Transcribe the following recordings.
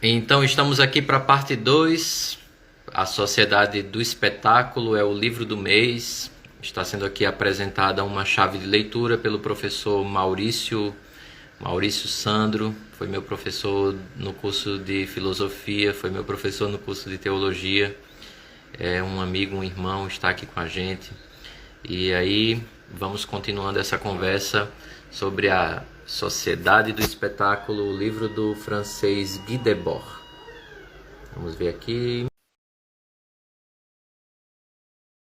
Então, estamos aqui para a parte 2. A Sociedade do Espetáculo é o livro do mês. Está sendo aqui apresentada uma chave de leitura pelo professor Maurício Sandro. Foi meu professor no curso de filosofia, foi meu professor no curso de teologia. É um amigo, um irmão, está aqui com a gente. E aí, vamos continuando essa conversa sobre a Sociedade do Espetáculo, o livro do francês Guy Debord. Vamos ver aqui.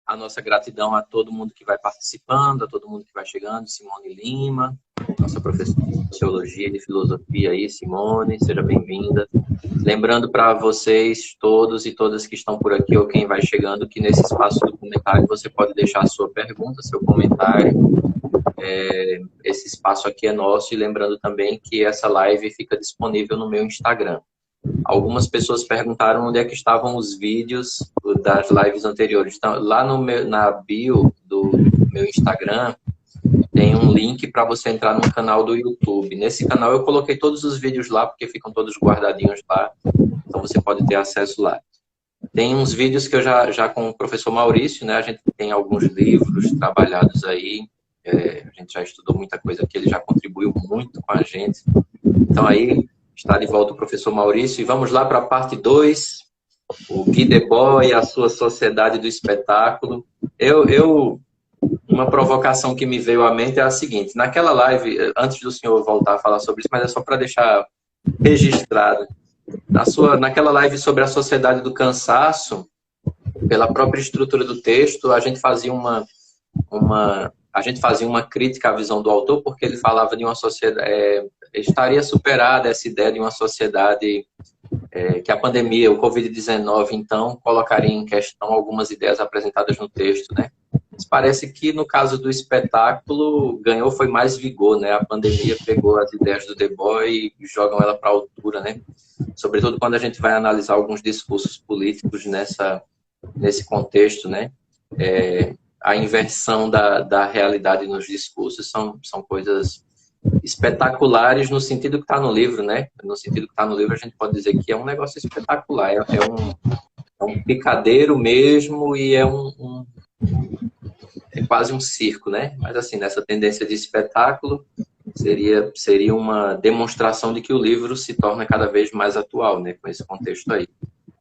A nossa gratidão a todo mundo que vai participando, a todo mundo que vai chegando. Simone Lima, nossa professora de Teologia e de Filosofia aí, Simone, seja bem-vinda. Lembrando para vocês, todos e todas que estão por aqui ou quem vai chegando, que nesse espaço do comentário você pode deixar a sua pergunta, seu comentário. Esse espaço aqui é nosso, e lembrando também que essa live fica disponível no meu Instagram. Algumas pessoas perguntaram onde é que estavam os vídeos das lives anteriores. Então, lá na bio do meu Instagram, tem um link para você entrar no canal do YouTube. Nesse canal eu coloquei todos os vídeos lá, porque ficam todos guardadinhos lá. Então você pode ter acesso lá. Tem uns vídeos que eu já com o professor Maurício, né? A gente tem alguns livros trabalhados aí. A gente já estudou muita coisa aqui, ele já contribuiu muito com a gente. Então aí está de volta o professor Maurício. E vamos lá para a parte 2, o Guy Debord e a sua Sociedade do Espetáculo. Uma provocação que me veio à mente é a seguinte: naquela live, antes do senhor voltar a falar sobre isso, mas é só para deixar registrado, naquela live sobre a Sociedade do Cansaço, pela própria estrutura do texto, a gente fazia uma crítica à visão do autor, porque ele falava de uma sociedade, estaria superada essa ideia de uma sociedade que a pandemia, o Covid-19, então, colocaria em questão algumas ideias apresentadas no texto, né? Mas parece que, no caso do espetáculo, ganhou foi mais vigor, né? A pandemia pegou as ideias do Debord e jogam ela para a altura, né? Sobretudo quando a gente vai analisar alguns discursos políticos nesse contexto, né? A inversão da realidade nos discursos são coisas espetaculares no sentido que está no livro, né? No sentido que está no livro, a gente pode dizer que é um negócio espetacular, é um picadeiro mesmo, e é quase um circo, né? Mas assim, nessa tendência de espetáculo, seria uma demonstração de que o livro se torna cada vez mais atual, né? Com esse contexto aí.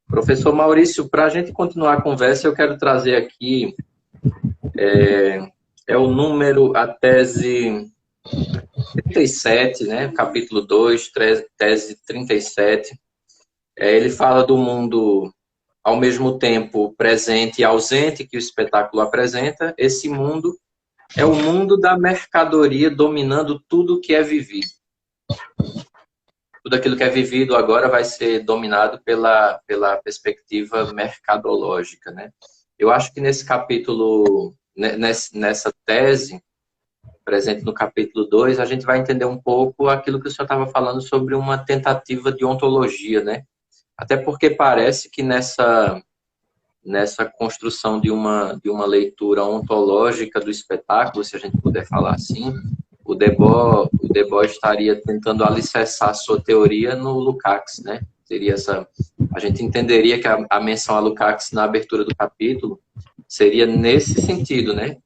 Professor Maurício, para a gente continuar a conversa, eu quero trazer aqui a tese 37, né? Capítulo 2, tese 37. Ele fala do mundo ao mesmo tempo presente e ausente que o espetáculo apresenta. Esse mundo é o mundo da mercadoria dominando tudo que é vivido. Tudo aquilo que é vivido agora vai ser dominado pela perspectiva mercadológica, né? Eu acho que nesse capítulo, nessa tese, presente no capítulo 2, a gente vai entender um pouco aquilo que o senhor estava falando sobre uma tentativa de ontologia, né? Até porque parece que nessa construção de uma leitura ontológica do espetáculo, se a gente puder falar assim, o Debord estaria tentando alicerçar a sua teoria no Lukács, né? A gente entenderia que a menção a Lukács na abertura do capítulo seria nesse sentido, né?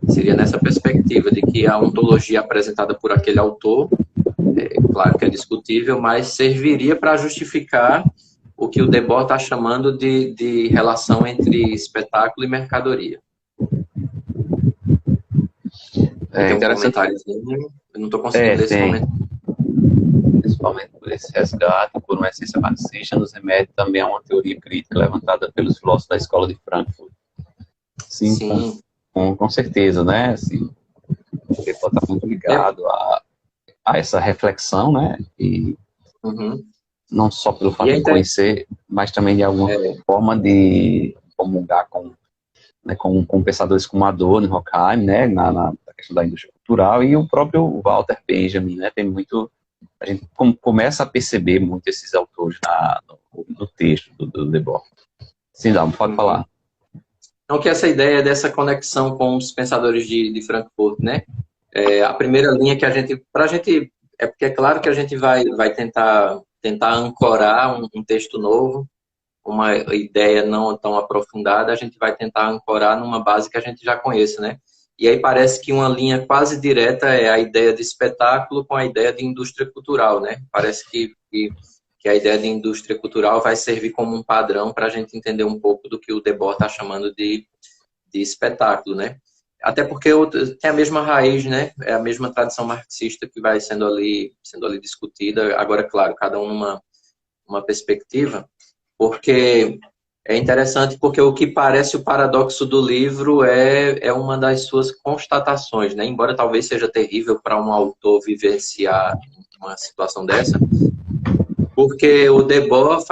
Seria nessa perspectiva de que a ontologia apresentada por aquele autor, claro que é discutível, mas serviria para justificar o que o Debord está chamando de relação entre espetáculo e mercadoria. Tem um comentáriozinho, eu não estou conseguindo ler esse momento. Principalmente por esse resgate, por uma essência marxista, nos remete também a uma teoria crítica levantada pelos filósofos da escola de Frankfurt. Sim. Com certeza, né? Assim, o Debord está muito ligado a essa reflexão, né? E não só pelo fato de conhecer, mas também de alguma forma de comungar com pensadores como Adorno e Horkheim, né? Na questão da indústria cultural, e o próprio Walter Benjamin, né? Tem muito, a gente começa a perceber muito esses autores no texto do Debord. Sim, Dalmo, pode falar. Então, que essa ideia dessa conexão com os pensadores de Frankfurt, né? A primeira linha que a gente... É porque é claro que a gente vai tentar tentar ancorar um texto novo, uma ideia não tão aprofundada, a gente vai tentar ancorar numa base que a gente já conhece, né? E aí parece que uma linha quase direta é a ideia de espetáculo com a ideia de indústria cultural, né? Parece que a ideia de indústria cultural vai servir como um padrão para a gente entender um pouco do que o Debord está chamando de espetáculo, né? Até porque tem a mesma raiz, né? É a mesma tradição marxista que vai sendo ali discutida. Agora, claro, cada um numa perspectiva, porque é interessante porque o que parece o paradoxo do livro é uma das suas constatações, né? Embora talvez seja terrível para um autor vivenciar uma situação dessa, porque o Debord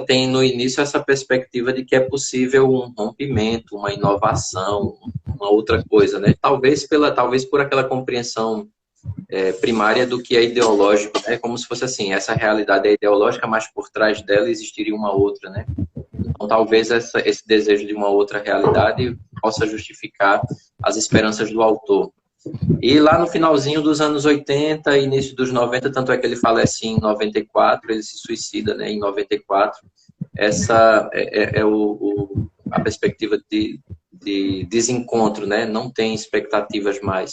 tem no início essa perspectiva de que é possível um rompimento, uma inovação, uma outra coisa, né? Talvez por aquela compreensão primária do que é ideológico, né? Como se fosse assim, essa realidade é ideológica, mas por trás dela existiria uma outra, né? Então talvez esse desejo de uma outra realidade possa justificar as esperanças do autor. E lá no finalzinho dos anos 80, início dos 90, tanto é que ele falece em 94, ele se suicida, né, em 94. Essa a perspectiva de desencontro, né? Não tem expectativas mais.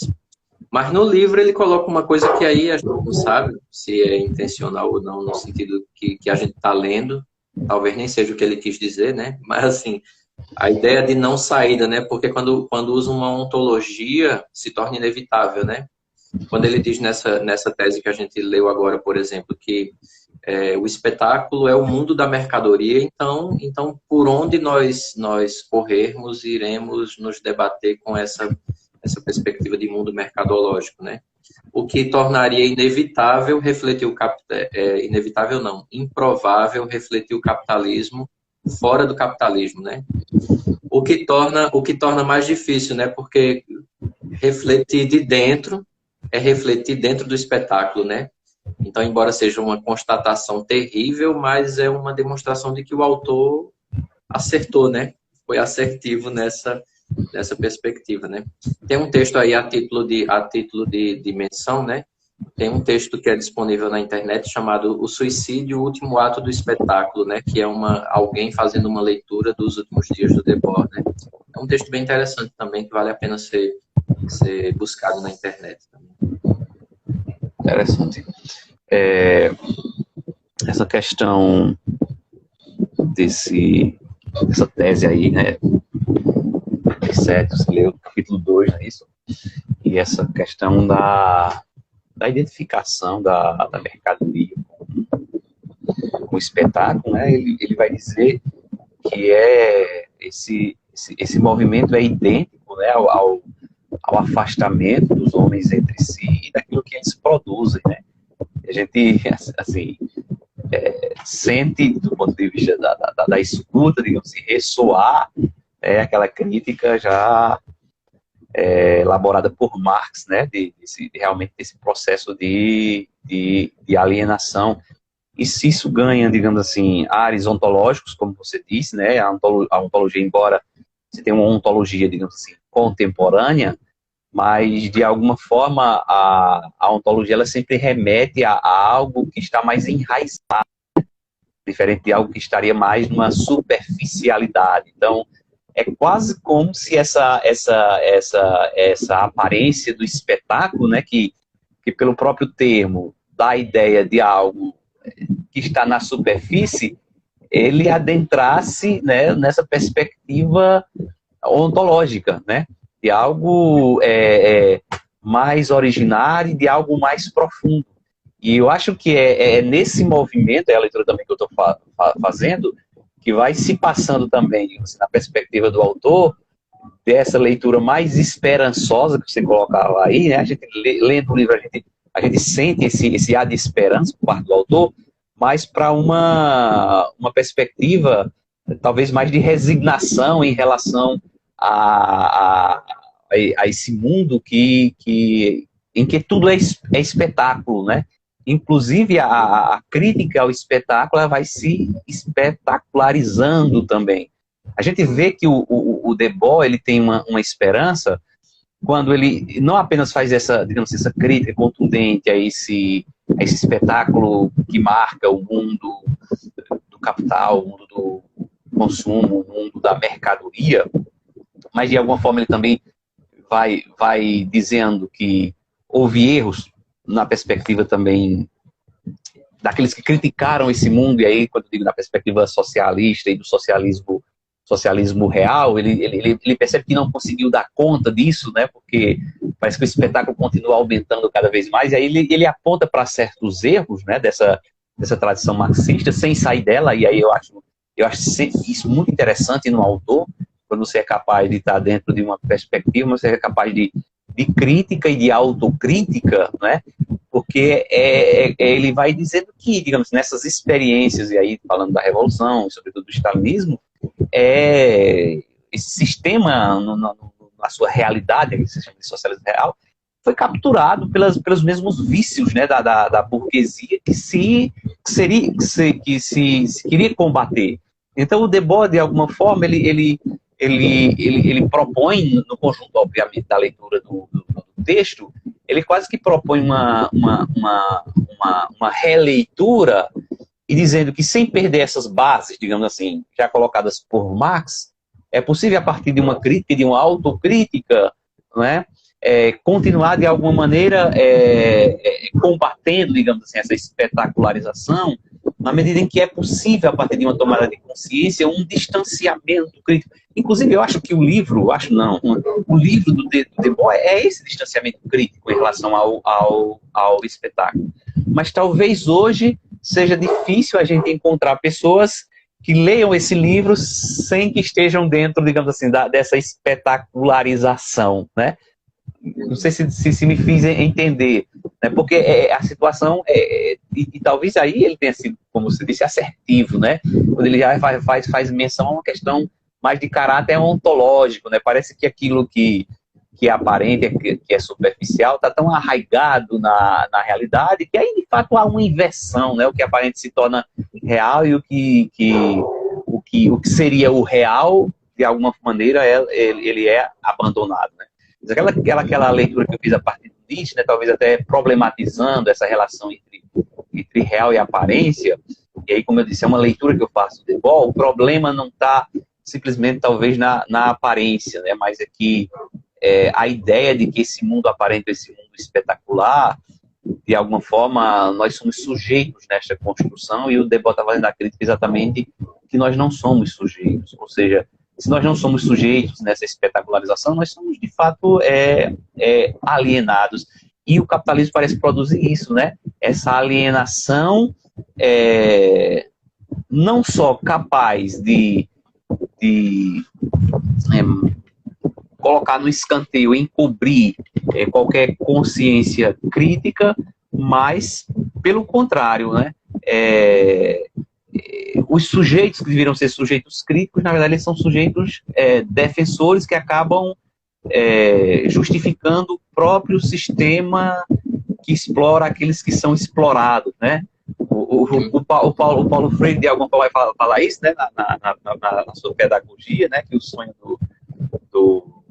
Mas no livro ele coloca uma coisa que aí a gente não sabe se é intencional ou não, no sentido que a gente está lendo. Talvez nem seja o que ele quis dizer, né? Mas assim, a ideia de não saída, né? Porque quando usa uma ontologia, se torna inevitável, né? Quando ele diz nessa tese que a gente leu agora, por exemplo, que o espetáculo é o mundo da mercadoria, então por onde nós corrermos, iremos nos debater com essa perspectiva de mundo mercadológico, né? O que tornaria inevitável refletir inevitável não, improvável refletir o capitalismo fora do capitalismo, né? O que torna mais difícil, né? Porque refletir de dentro é refletir dentro do espetáculo, né? Então, embora seja uma constatação terrível, mas é uma demonstração de que o autor acertou, né? Foi assertivo nessa perspectiva, né? Tem um texto aí a título de menção, né? Tem um texto que é disponível na internet chamado O Suicídio, o Último Ato do Espetáculo, né? Que é alguém fazendo uma leitura dos últimos dias do Debord, né? É um texto bem interessante também, que vale a pena ser buscado na internet também. Interessante. Essa questão dessa tese aí, né? 7, você leu o capítulo 2, não é isso? E essa questão da identificação da mercadoria com o espetáculo, né? Ele vai dizer que esse movimento é idêntico, né, ao afastamento dos homens entre si e daquilo que eles produzem, né? A gente, assim, sente, do ponto de vista da escuta, digamos assim, ressoar aquela crítica já elaborada por Marx, né, realmente desse processo de alienação. E se isso ganha, digamos assim, ares ontológicos, como você disse, né, a ontologia, embora você tenha uma ontologia, digamos assim, contemporânea, mas de alguma forma a ontologia ela sempre remete a algo que está mais enraizado, diferente de algo que estaria mais numa superficialidade. Então, é quase como se essa aparência do espetáculo, né, que pelo próprio termo dá a ideia de algo que está na superfície, ele adentrasse, né, nessa perspectiva ontológica, né, de algo mais originário, de algo mais profundo. E eu acho que é nesse movimento, é a leitura também que eu estou fazendo, que vai se passando também, assim, na perspectiva do autor, dessa leitura mais esperançosa que você colocava aí, né? A gente lendo o livro, a gente sente esse ar de esperança por parte do autor, mas para uma perspectiva talvez mais de resignação em relação a esse mundo em que tudo é espetáculo, né? Inclusive a crítica ao espetáculo ela vai se espetacularizando também. A gente vê que o Debord ele tem uma esperança quando ele não apenas faz essa, digamos, essa crítica contundente a esse esse espetáculo que marca o mundo do capital, o mundo do consumo, o mundo da mercadoria, mas de alguma forma ele também vai dizendo que houve erros na perspectiva também daqueles que criticaram esse mundo, e aí quando eu digo na perspectiva socialista e do socialismo real, ele percebe que não conseguiu dar conta disso, né, porque parece que o espetáculo continua aumentando cada vez mais, e aí ele aponta para certos erros, né, dessa tradição marxista, sem sair dela, e aí eu acho isso muito interessante no autor, quando você é capaz de estar dentro de uma perspectiva, você é capaz de crítica e de autocrítica, né? Porque ele vai dizendo que, digamos, nessas experiências, e aí falando da Revolução, sobretudo do stalinismo, esse sistema, na sua realidade, esse sistema de socialismo real, foi capturado pelos mesmos vícios, né, da burguesia que se queria combater. Então o Debord, de alguma forma, ele propõe, no conjunto, obviamente, da leitura do texto, ele quase que propõe uma releitura, e dizendo que, sem perder essas bases, digamos assim, já colocadas por Marx, é possível, a partir de uma crítica, de uma autocrítica, né, continuar, de alguma maneira, combatendo, digamos assim, essa espetacularização, na medida em que é possível, a partir de uma tomada de consciência, um distanciamento crítico. Inclusive, eu acho que o livro do Debord é esse distanciamento crítico em relação ao espetáculo. Mas talvez hoje seja difícil a gente encontrar pessoas que leiam esse livro sem que estejam dentro, digamos assim, dessa espetacularização, né? Não sei se me fiz entender, né? Porque a situação, e talvez aí ele tenha sido, como você disse, assertivo, né? Quando ele já faz menção a uma questão mais de caráter ontológico, né? Parece que aquilo que é aparente, que é superficial, está tão arraigado na realidade, que aí, de fato, há uma inversão, né? O que é aparente se torna real, e o que seria o real, de alguma maneira, ele é abandonado, né? Aquela leitura que eu fiz a partir do Nietzsche, né, talvez até problematizando essa relação entre real e aparência, e aí, como eu disse, é uma leitura que eu faço do Debord. O problema não está simplesmente, talvez, na aparência, né, mas é que a ideia de que esse mundo aparente, esse mundo espetacular, de alguma forma, nós somos sujeitos nesta construção, e o Debord está fazendo a crítica exatamente que nós não somos sujeitos, ou seja, se nós não somos sujeitos nessa espetacularização, nós somos, de fato, alienados. E o capitalismo parece produzir isso, né? Essa alienação, não só capaz de colocar no escanteio, encobrir qualquer consciência crítica, mas, pelo contrário, né? Os sujeitos que deveriam ser sujeitos críticos, na verdade, eles são sujeitos defensores, que acabam justificando o próprio sistema que explora aqueles que são explorados, né? O Paulo Freire, de alguma forma, vai falar isso, né? na sua pedagogia, né? Que o sonho do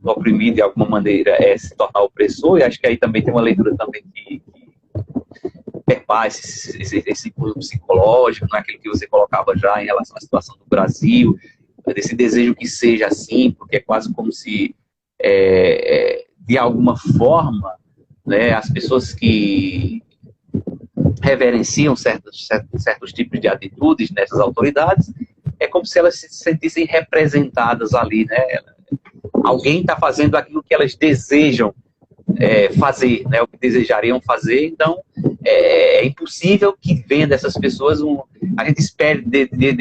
oprimido, de alguma maneira, é se tornar opressor, e acho que aí também tem uma leitura também que perpassa esse cunho psicológico, naquilo que você colocava já em relação à situação do Brasil, desse desejo que seja assim, porque é quase como se, de alguma forma, né, as pessoas que reverenciam certos tipos de atitudes nessas autoridades, é como se elas se sentissem representadas ali, né? Alguém está fazendo aquilo que elas desejam fazer, né, o que desejariam fazer. Então é impossível que venha dessas pessoas a gente espere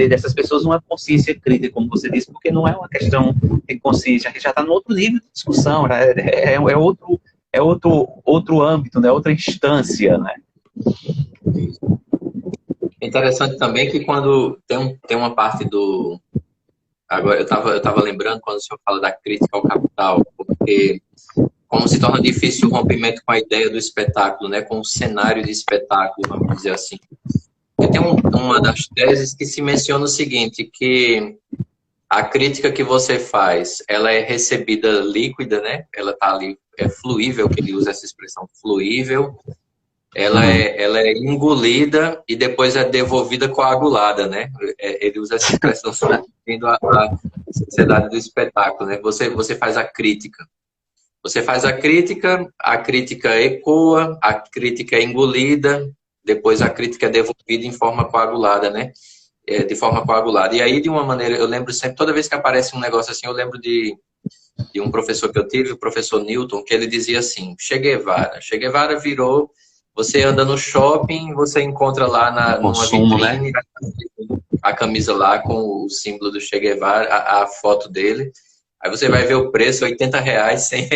dessas pessoas uma consciência crítica, como você disse, porque não é uma questão de consciência, a gente já está no outro nível de discussão, né? é outro âmbito, né? Outra instância, né? Interessante também que quando tem uma parte do... Agora, eu estava lembrando quando o senhor fala da crítica ao capital, porque como se torna difícil o rompimento com a ideia do espetáculo, né? Com o cenário de espetáculo, vamos dizer assim. E tem uma das teses que se menciona o seguinte, que a crítica que você faz, ela é recebida líquida, né? Ela está ali, é fluível, que ele usa essa expressão, fluível, ela é engolida e depois é devolvida coagulada, né? Ele usa essa expressão sendo a sociedade do espetáculo, né? Você faz a crítica. Você faz a crítica ecoa, a crítica é engolida, depois a crítica é devolvida em forma coagulada, né? De forma coagulada. E aí, de uma maneira, eu lembro sempre, toda vez que aparece um negócio assim, eu lembro de um professor que eu tive, o professor Newton, que ele dizia assim, Che Guevara. Che Guevara virou, você anda no shopping, você encontra lá numa vitrine, né? A camisa lá com o símbolo do Che Guevara, a foto dele. Aí você vai ver o preço, R$ 80, R$ 100.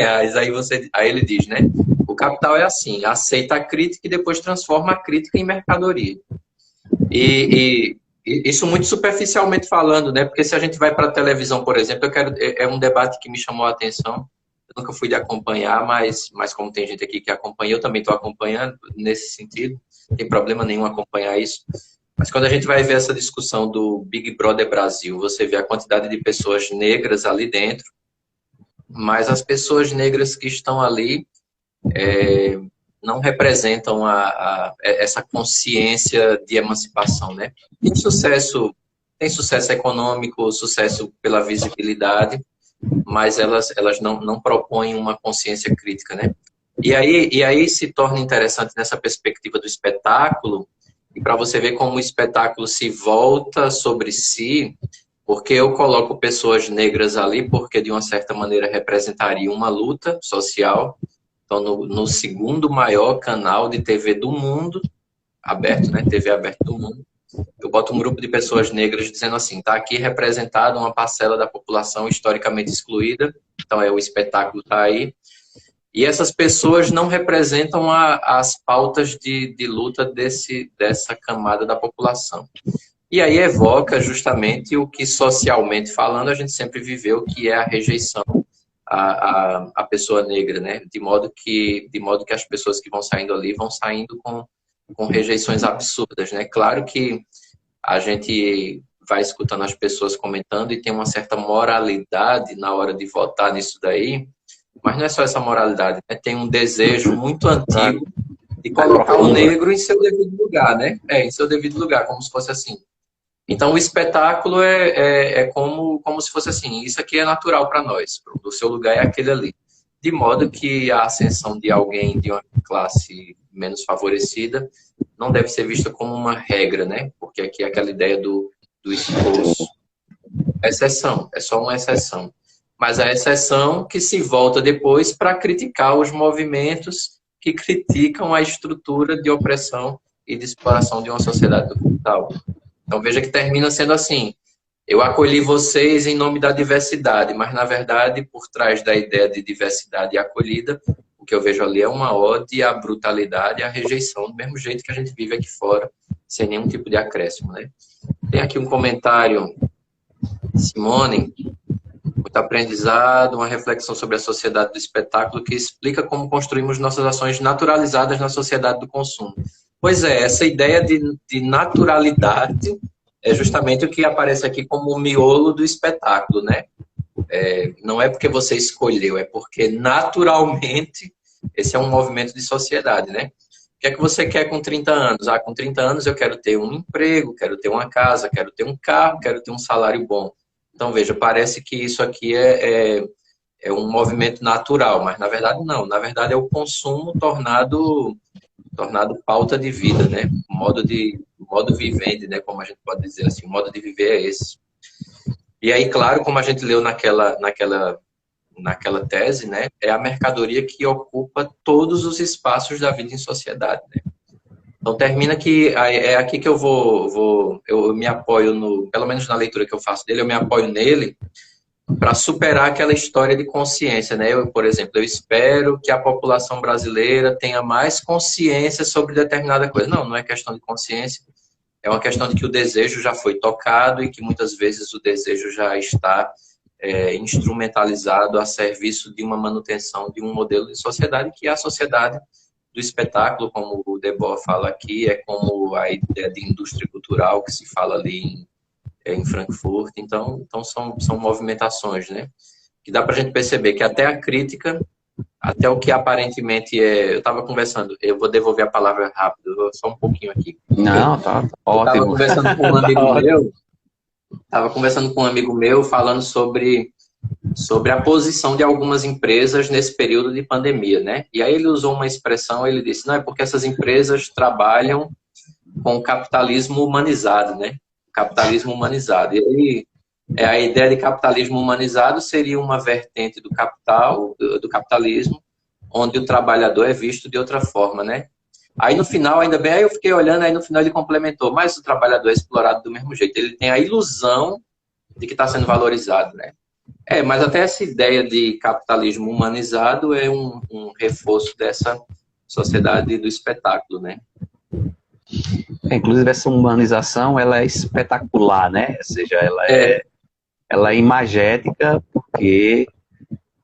Aí ele diz, né? O capital é assim, aceita a crítica e depois transforma a crítica em mercadoria. E isso muito superficialmente falando, né? Porque se a gente vai para a televisão, por exemplo, é um debate que me chamou a atenção. Eu nunca fui de acompanhar, mas como tem gente aqui que acompanha, eu também estou acompanhando nesse sentido. Não tem problema nenhum acompanhar isso. Mas quando a gente vai ver essa discussão do Big Brother Brasil, você vê a quantidade de pessoas negras ali dentro, mas as pessoas negras que estão ali não representam essa consciência de emancipação, né? Tem sucesso econômico, sucesso pela visibilidade, mas elas não propõem uma consciência crítica, né? E aí se torna interessante nessa perspectiva do espetáculo, e para você ver como o espetáculo se volta sobre si, porque eu coloco pessoas negras ali, porque de uma certa maneira representaria uma luta social. Então, no segundo maior canal de TV do mundo, aberto, né? TV aberta do mundo, eu boto um grupo de pessoas negras dizendo assim, está aqui representada uma parcela da população historicamente excluída, então o espetáculo está aí, e essas pessoas não representam as pautas de luta dessa camada da população. E aí evoca justamente o que socialmente falando a gente sempre viveu, que é a rejeição à pessoa negra, né? De modo que as pessoas que vão saindo ali vão saindo com rejeições absurdas, né? Claro que a gente vai escutando as pessoas comentando e tem uma certa moralidade na hora de votar nisso daí, mas não é só essa moralidade, né? Tem um desejo muito antigo de colocar o negro em seu devido lugar, né? Em seu devido lugar, como se fosse assim. Então, o espetáculo é como se fosse assim, isso aqui é natural para nós, o seu lugar é aquele ali. De modo que a ascensão de alguém de uma classe menos favorecida não deve ser vista como uma regra, né? Porque aqui é aquela ideia do esforço. Exceção, é só uma exceção. Mas a exceção que se volta depois para criticar os movimentos que criticam a estrutura de opressão e de exploração de uma sociedade do capital. Então veja que termina sendo assim, eu acolhi vocês em nome da diversidade, mas na verdade, por trás da ideia de diversidade e acolhida, o que eu vejo ali é uma ode à brutalidade e à rejeição, do mesmo jeito que a gente vive aqui fora, sem nenhum tipo de acréscimo, né? Tem aqui um comentário, Simone, muito aprendizado, uma reflexão sobre a sociedade do espetáculo que explica como construímos nossas ações naturalizadas na sociedade do consumo. Pois é, essa ideia de naturalidade é justamente o que aparece aqui como o miolo do espetáculo, né? Não é porque você escolheu, é porque naturalmente esse é um movimento de sociedade, né? O que é que você quer com 30 anos? Com 30 anos eu quero ter um emprego, quero ter uma casa, quero ter um carro, quero ter um salário bom. Então, veja, parece que isso aqui é um movimento natural, mas na verdade não. Na verdade é o consumo tornado pauta de vida, né? Modo vivente, né? Como a gente pode dizer assim, o modo de viver é esse. E aí, claro, como a gente leu naquela tese, né? É a mercadoria que ocupa todos os espaços da vida em sociedade, né? Então termina que é aqui que eu me apoio pelo menos na leitura que eu faço dele, eu me apoio nele para superar aquela história de consciência, né? Por exemplo, eu espero que a população brasileira tenha mais consciência sobre determinada coisa. Não é questão de consciência, é uma questão de que o desejo já foi tocado e que muitas vezes o desejo já está instrumentalizado a serviço de uma manutenção de um modelo de sociedade que é a sociedade do espetáculo, como o Debord fala aqui, é como a ideia de indústria cultural que se fala ali em Frankfurt. Então são movimentações, né? Que dá para a gente perceber que até a crítica até o que aparentemente é... Eu estava conversando, eu vou devolver a palavra rápido, só um pouquinho aqui. Não, tá Eu estava ótimo. conversando com um amigo meu, falando sobre a posição de algumas empresas nesse período de pandemia, né? E aí ele usou uma expressão, ele disse, não, é porque essas empresas trabalham com o capitalismo humanizado, né? Capitalismo humanizado. E aí, a ideia de capitalismo humanizado seria uma vertente do capital, do capitalismo, onde o trabalhador é visto de outra forma, né? Aí no final, ainda bem, aí eu fiquei olhando, aí no final ele complementou, mas o trabalhador é explorado do mesmo jeito. Ele tem a ilusão de que está sendo valorizado, né? Mas até essa ideia de capitalismo humanizado é um reforço dessa sociedade do espetáculo, né? Inclusive, essa humanização, ela é espetacular, né? Ou seja, ela é imagética, porque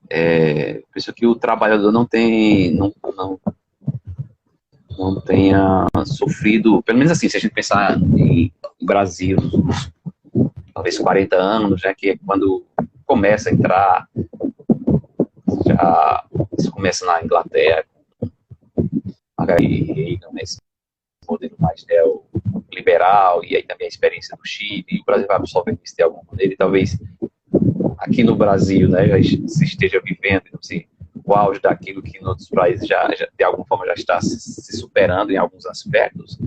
por isso que o trabalhador não tenha sofrido, pelo menos assim, se a gente pensar em Brasil, talvez 40 anos, né, que é quando começa a entrar, já isso começa na Inglaterra, e esse modelo mais neoliberal, e aí também a experiência do Chile, e o Brasil vai absorvendo isso de alguma maneira, e talvez aqui no Brasil, né, se esteja vivendo, assim, o auge daquilo que em outros países já de alguma forma já está se superando em alguns aspectos,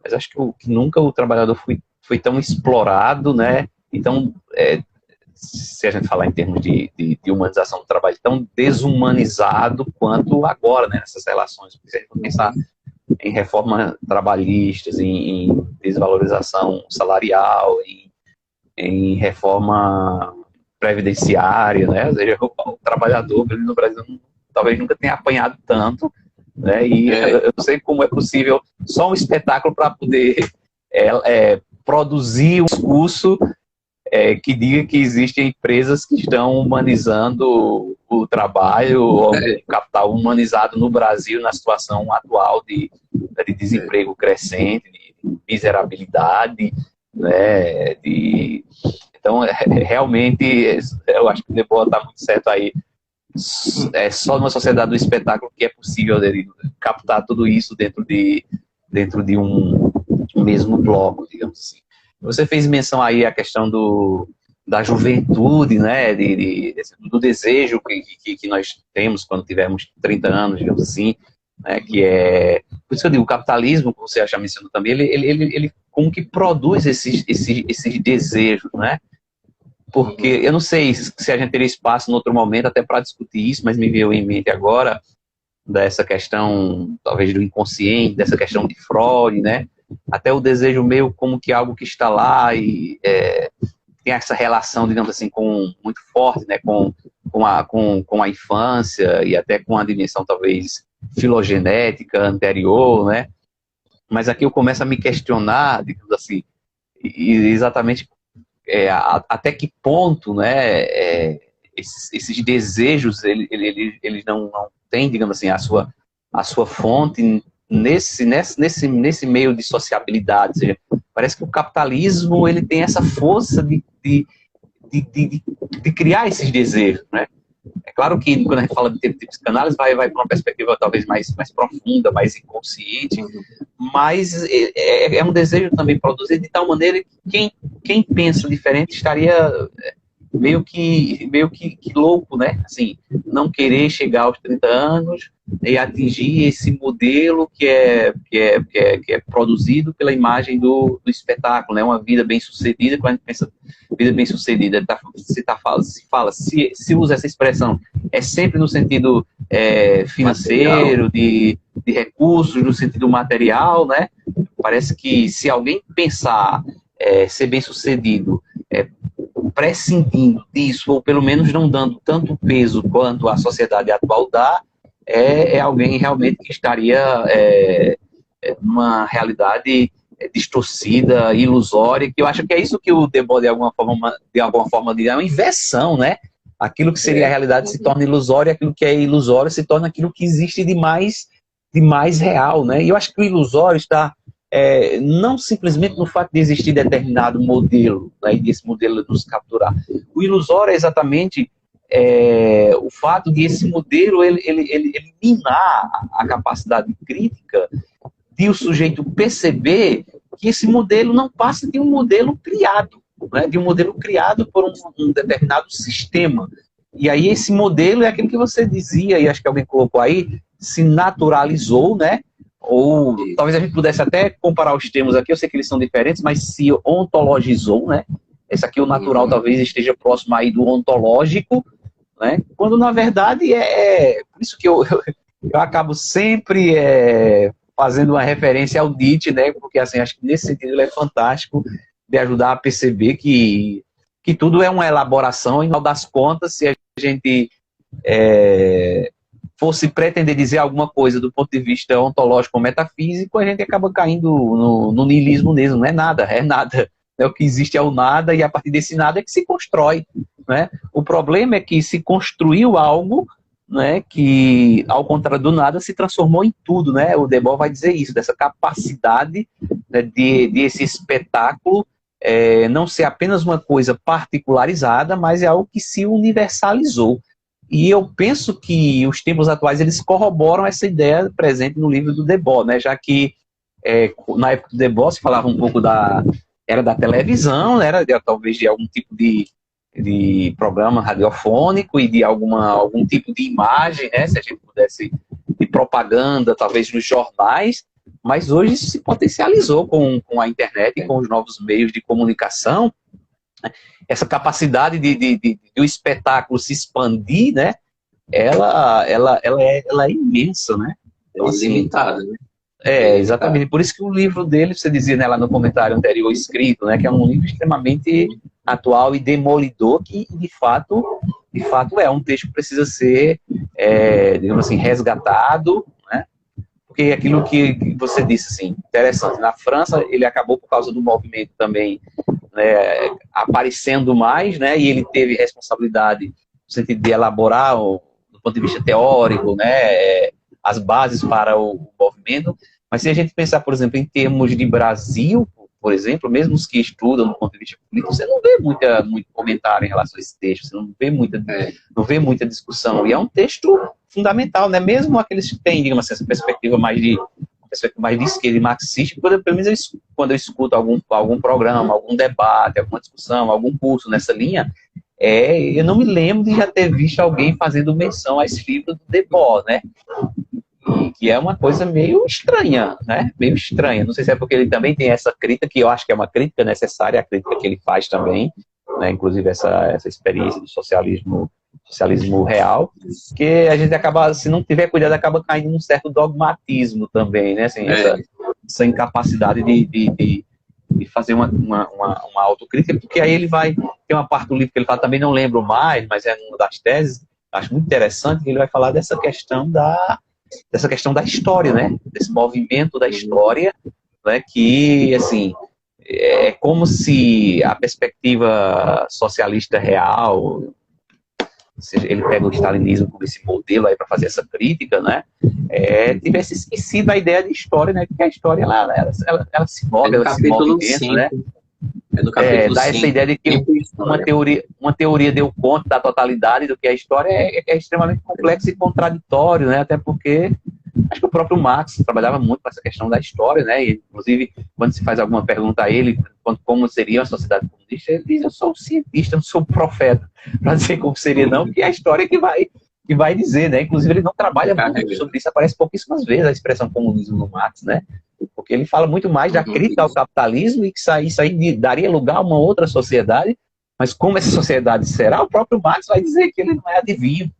mas acho que nunca o trabalhador foi tão explorado, né, então, se a gente falar em termos de humanização do trabalho, tão desumanizado quanto agora, né, nessas relações, se a gente for pensar em reformas trabalhistas, em desvalorização salarial, em reforma previdenciária, né? Ou seja, o trabalhador no Brasil talvez nunca tenha apanhado tanto, né? E eu não sei como é possível só um espetáculo para poder produzir um discurso que diga que existem empresas que estão humanizando o trabalho, ou o capital humanizado no Brasil na situação atual de desemprego crescente, de miserabilidade, né? Então, realmente, eu acho que o Deboa está muito certo aí. É só numa sociedade do espetáculo que é possível captar tudo isso dentro de um mesmo bloco, digamos assim. Você fez menção aí à questão da juventude, né, do desejo que nós temos quando tivermos 30 anos, digamos assim, né, que é... Por isso que eu digo, o capitalismo, como você já mencionou também, ele como que produz esses desejos, né? Porque eu não sei se a gente teria espaço em outro momento até para discutir isso, mas me veio em mente agora dessa questão, talvez do inconsciente, dessa questão de Freud, né? Até o desejo meu como que algo que está lá e tem essa relação, digamos assim, muito forte, né? Com a infância e até com a dimensão talvez filogenética anterior, né? Mas aqui eu começo a me questionar, digamos assim, exatamente até que ponto, né, esses desejos eles não têm, digamos assim, a sua fonte nesse meio de sociabilidade. Ou seja, parece que o capitalismo ele tem essa força de criar esses desejos, né? É claro que quando a gente fala de psicanálise vai para uma perspectiva talvez mais profunda, mais inconsciente, mas é um desejo também produzido de tal maneira que quem pensa diferente estaria meio que louco, né? Assim, não querer chegar aos 30 anos e atingir esse modelo que é produzido pela imagem do espetáculo, né? Uma vida bem-sucedida. Quando a gente pensa vida bem-sucedida, se usa essa expressão, é sempre no sentido financeiro, de recursos, no sentido material, né? Parece que se alguém pensar ser bem-sucedido prescindindo disso, ou pelo menos não dando tanto peso quanto a sociedade atual dá, é alguém realmente que estaria numa realidade distorcida, ilusória, que eu acho que é isso que o Debois de alguma forma diz, é uma inversão, né? Aquilo que seria a realidade se torna ilusório, aquilo que é ilusório se torna aquilo que existe de mais real, né? E eu acho que o ilusório está não simplesmente no fato de existir determinado modelo, né, e desse modelo nos capturar. O ilusório é exatamente o fato de esse modelo ele minar a capacidade crítica de o sujeito perceber que esse modelo não passa de um modelo criado, né? De um modelo criado por um determinado sistema. E aí esse modelo é aquele que você dizia, e acho que alguém colocou aí, se naturalizou, né? Ou talvez a gente pudesse até comparar os termos aqui, eu sei que eles são diferentes, mas se ontologizou, né? Esse aqui, o natural, talvez esteja próximo aí do ontológico, né? Quando na verdade por isso que eu acabo sempre fazendo uma referência ao Nietzsche, né? Porque assim, acho que nesse sentido ele é fantástico de ajudar a perceber que tudo é uma elaboração, e no final das contas, se a gente fosse pretender dizer alguma coisa do ponto de vista ontológico ou metafísico, a gente acaba caindo no niilismo mesmo, não é nada, é nada. O que existe é o nada, e a partir desse nada é que se constrói, né? O problema é que se construiu algo, né, que, ao contrário do nada, se transformou em tudo, né? O Debord vai dizer isso, dessa capacidade, né, de esse espetáculo não ser apenas uma coisa particularizada, mas é algo que se universalizou. E eu penso que os tempos atuais eles corroboram essa ideia presente no livro do Debord, né? Já que na época do Debord se falava um pouco era da televisão, era talvez de algum tipo de programa radiofônico e de algum tipo de imagem, né, se a gente pudesse, de propaganda, talvez nos jornais, mas hoje isso se potencializou com a internet e com os novos meios de comunicação. Essa capacidade do espetáculo se expandir, né, ela é imensa, né? Então, assim, limitada, né? Exatamente. Por isso que o livro dele, você dizia, né, lá no comentário anterior, escrito, né, que é um livro extremamente atual e demolidor, que de fato é um texto que precisa ser, digamos assim, resgatado, né? Porque aquilo que você disse, assim, interessante, na França ele acabou por causa do movimento também, né, aparecendo mais, né, e ele teve responsabilidade no sentido de elaborar, do ponto de vista teórico, né, as bases para o movimento. Mas se a gente pensar, por exemplo, em termos de Brasil, por exemplo, mesmo os que estudam do ponto de vista político, você não vê muito comentário em relação a esse texto, você não vê muita discussão. E é um texto fundamental, né? Mesmo aqueles que têm, digamos assim, essa perspectiva mais de esquerda e marxista, pelo menos quando eu escuto algum programa, algum debate, alguma discussão, algum curso nessa linha, eu não me lembro de já ter visto alguém fazendo menção a esse livro do Debord, né? Que é uma coisa meio estranha, né? Meio estranha. Não sei se é porque ele também tem essa crítica, que eu acho que é uma crítica necessária, a crítica que ele faz também, né? Inclusive essa experiência do socialismo real, que a gente acaba, se não tiver cuidado, acaba caindo num certo dogmatismo também, né? Assim, essa incapacidade de fazer uma autocrítica, porque aí ele vai, tem uma parte do livro que ele fala, também não lembro mais, mas é uma das teses, acho muito interessante, que ele vai falar dessa questão da história, né? Desse movimento da história, né? Que, assim, é como se a perspectiva socialista real, ele pega o stalinismo como esse modelo aí para fazer essa crítica, né? Tivesse esquecido a ideia de história, né? Porque a história ela se move, ela se move dentro, né? Dá essa ideia de que uma teoria deu conta da totalidade do que a história é extremamente complexo e contraditório, né? Até porque acho que o próprio Marx trabalhava muito com essa questão da história, né? E, inclusive, quando se faz alguma pergunta a ele, como seria uma sociedade comunista, ele diz: eu sou um cientista, não sou um profeta, para dizer como seria, não, porque é a história que vai dizer, né? Inclusive, ele não trabalha muito sobre isso, aparece pouquíssimas vezes a expressão comunismo no Marx, né? Porque ele fala muito mais da crítica ao capitalismo e que isso aí daria lugar a uma outra sociedade, mas como essa sociedade será, o próprio Marx vai dizer que ele não é adivinho.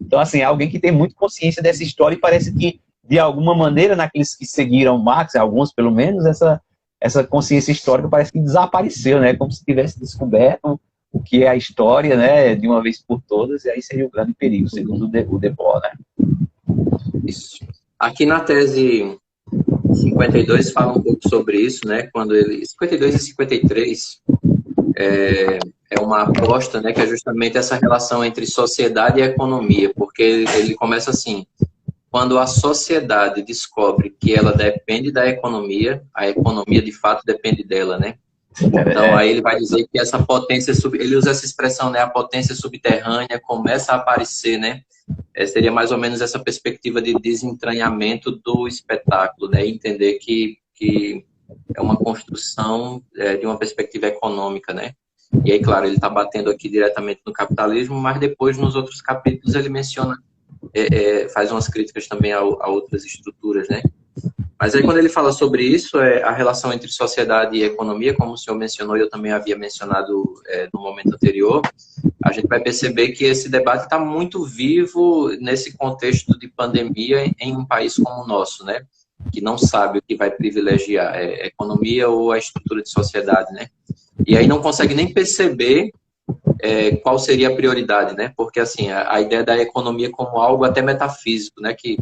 Então, assim, é alguém que tem muito consciência dessa história, e parece que, de alguma maneira, naqueles que seguiram Marx, alguns pelo menos, essa consciência histórica parece que desapareceu, né? Como se tivesse descoberto o que é a história, né? De uma vez por todas, e aí seria o grande perigo, segundo o Debord, né? Isso. Aqui na tese 52 fala um pouco sobre isso, né? Quando 52 e 53 é uma aposta, né? Que é justamente essa relação entre sociedade e economia, porque ele começa assim: quando a sociedade descobre que ela depende da economia, a economia de fato depende dela, né? Então, aí ele vai dizer que essa potência, ele usa essa expressão, né? A potência subterrânea começa a aparecer, né? Seria mais ou menos essa perspectiva de desentranhamento do espetáculo, né? Entender que é uma construção de uma perspectiva econômica, né? E aí, claro, ele está batendo aqui diretamente no capitalismo, mas depois, nos outros capítulos, ele menciona, faz umas críticas também a outras estruturas, né? Mas aí, quando ele fala sobre isso, a relação entre sociedade e economia, como o senhor mencionou e eu também havia mencionado no momento anterior, a gente vai perceber que esse debate está muito vivo nesse contexto de pandemia em um país como o nosso, né? Que não sabe o que vai privilegiar, a economia ou a estrutura de sociedade, né? E aí não consegue nem perceber qual seria a prioridade, né? Porque, assim, a ideia da economia como algo até metafísico, né? Que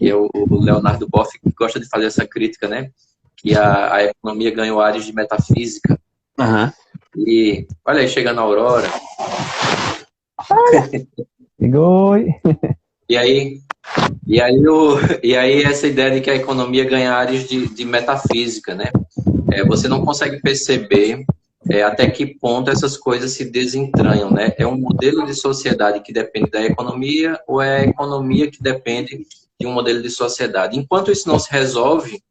é o Leonardo Boff que gosta de fazer essa crítica, né? Que a economia ganhou áreas de metafísica. Uhum. E, olha aí, chegando a Aurora. Oi. E aí essa ideia de que a economia ganha áreas de metafísica, né? Você não consegue perceber até que ponto essas coisas se desentranham, né? É um modelo de sociedade que depende da economia ou é a economia que depende de um modelo de sociedade? Enquanto isso não se resolve,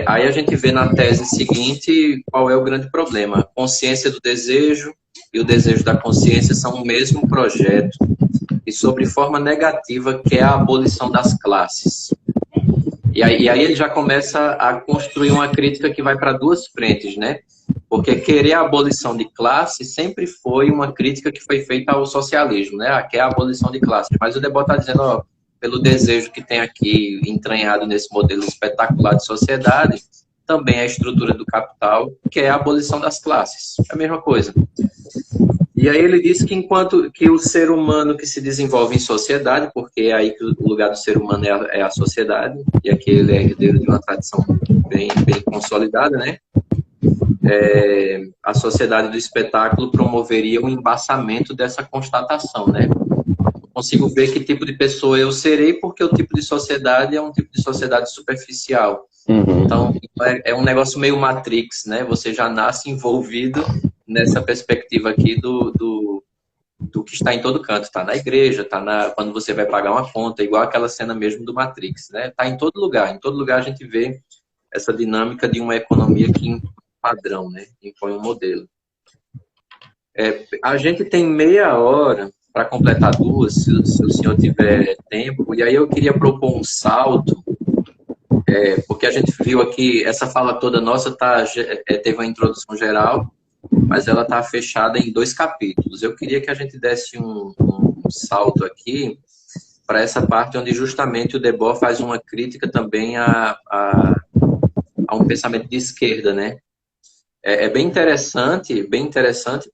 aí a gente vê na tese seguinte qual é o grande problema. A consciência do desejo e o desejo da consciência são o mesmo projeto e sobre forma negativa, que é a abolição das classes. E aí ele já começa a construir uma crítica que vai para duas frentes, né? Porque querer a abolição de classe sempre foi uma crítica que foi feita ao socialismo, né? Que é a abolição de classe. Mas o Debord está dizendo, ó, pelo desejo que tem aqui entranhado nesse modelo espetacular de sociedade, também a estrutura do capital, que é a abolição das classes. É a mesma coisa. E aí ele diz que enquanto que o ser humano que se desenvolve em sociedade, porque é aí que o lugar do ser humano é a sociedade, e aqui ele é herdeiro de uma tradição bem consolidada, né? A sociedade do espetáculo promoveria um embaçamento dessa constatação, né? Eu consigo ver que tipo de pessoa eu serei, porque o tipo de sociedade é um tipo de sociedade superficial. Uhum. Então, é um negócio meio Matrix, né? Você já nasce envolvido nessa perspectiva aqui do que está em todo canto. Está na igreja, quando você vai pagar uma conta, igual aquela cena mesmo do Matrix, né? Está em todo lugar. Em todo lugar a gente vê essa dinâmica de uma economia que impõe um padrão, né? Impõe um modelo. A gente tem meia hora para completar duas, se o senhor tiver tempo. E aí eu queria propor um salto, porque a gente viu aqui, essa fala toda nossa teve uma introdução geral, mas ela está fechada em 2 capítulos. Eu queria que a gente desse um salto aqui para essa parte onde justamente o Debord faz uma crítica também a um pensamento de esquerda, né? É bem interessante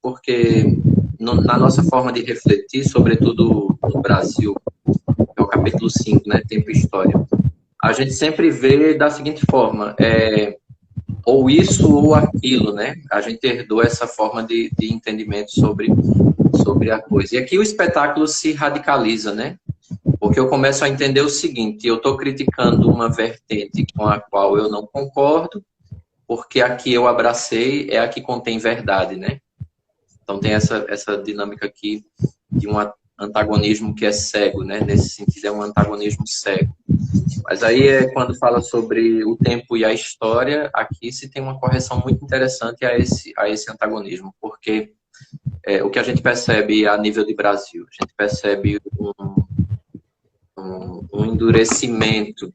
porque na nossa forma de refletir, sobretudo no Brasil, é o capítulo 5, né? Tempo e História. A gente sempre vê da seguinte forma, ou isso ou aquilo, né? A gente herdou essa forma de entendimento sobre a coisa. E aqui o espetáculo se radicaliza, né? Porque eu começo a entender o seguinte, eu estou criticando uma vertente com a qual eu não concordo, porque a que eu abracei é a que contém verdade, né? Então tem essa dinâmica aqui de um antagonismo que é cego, né? Nesse sentido é um antagonismo cego. Mas aí quando fala sobre o tempo e a história, aqui se tem uma correção muito interessante a esse antagonismo, porque o que a gente percebe a nível de Brasil, a gente percebe um endurecimento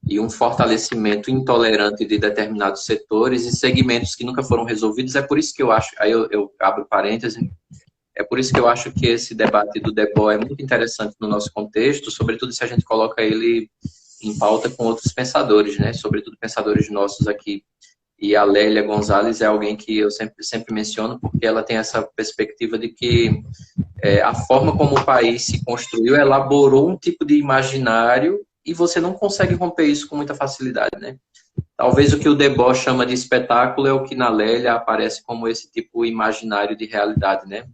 e um fortalecimento intolerante de determinados setores e segmentos que nunca foram resolvidos. É por isso que eu acho, aí eu abro parêntese, é por isso que eu acho que esse debate do Debord é muito interessante no nosso contexto, sobretudo se a gente coloca ele em pauta com outros pensadores, né? Sobretudo pensadores nossos aqui. E a Lélia Gonzalez é alguém que eu sempre menciono, porque ela tem essa perspectiva de que a forma como o país se construiu elaborou um tipo de imaginário e você não consegue romper isso com muita facilidade, né? Talvez o que o Debord chama de espetáculo é o que na Lélia aparece como esse tipo imaginário de realidade, né?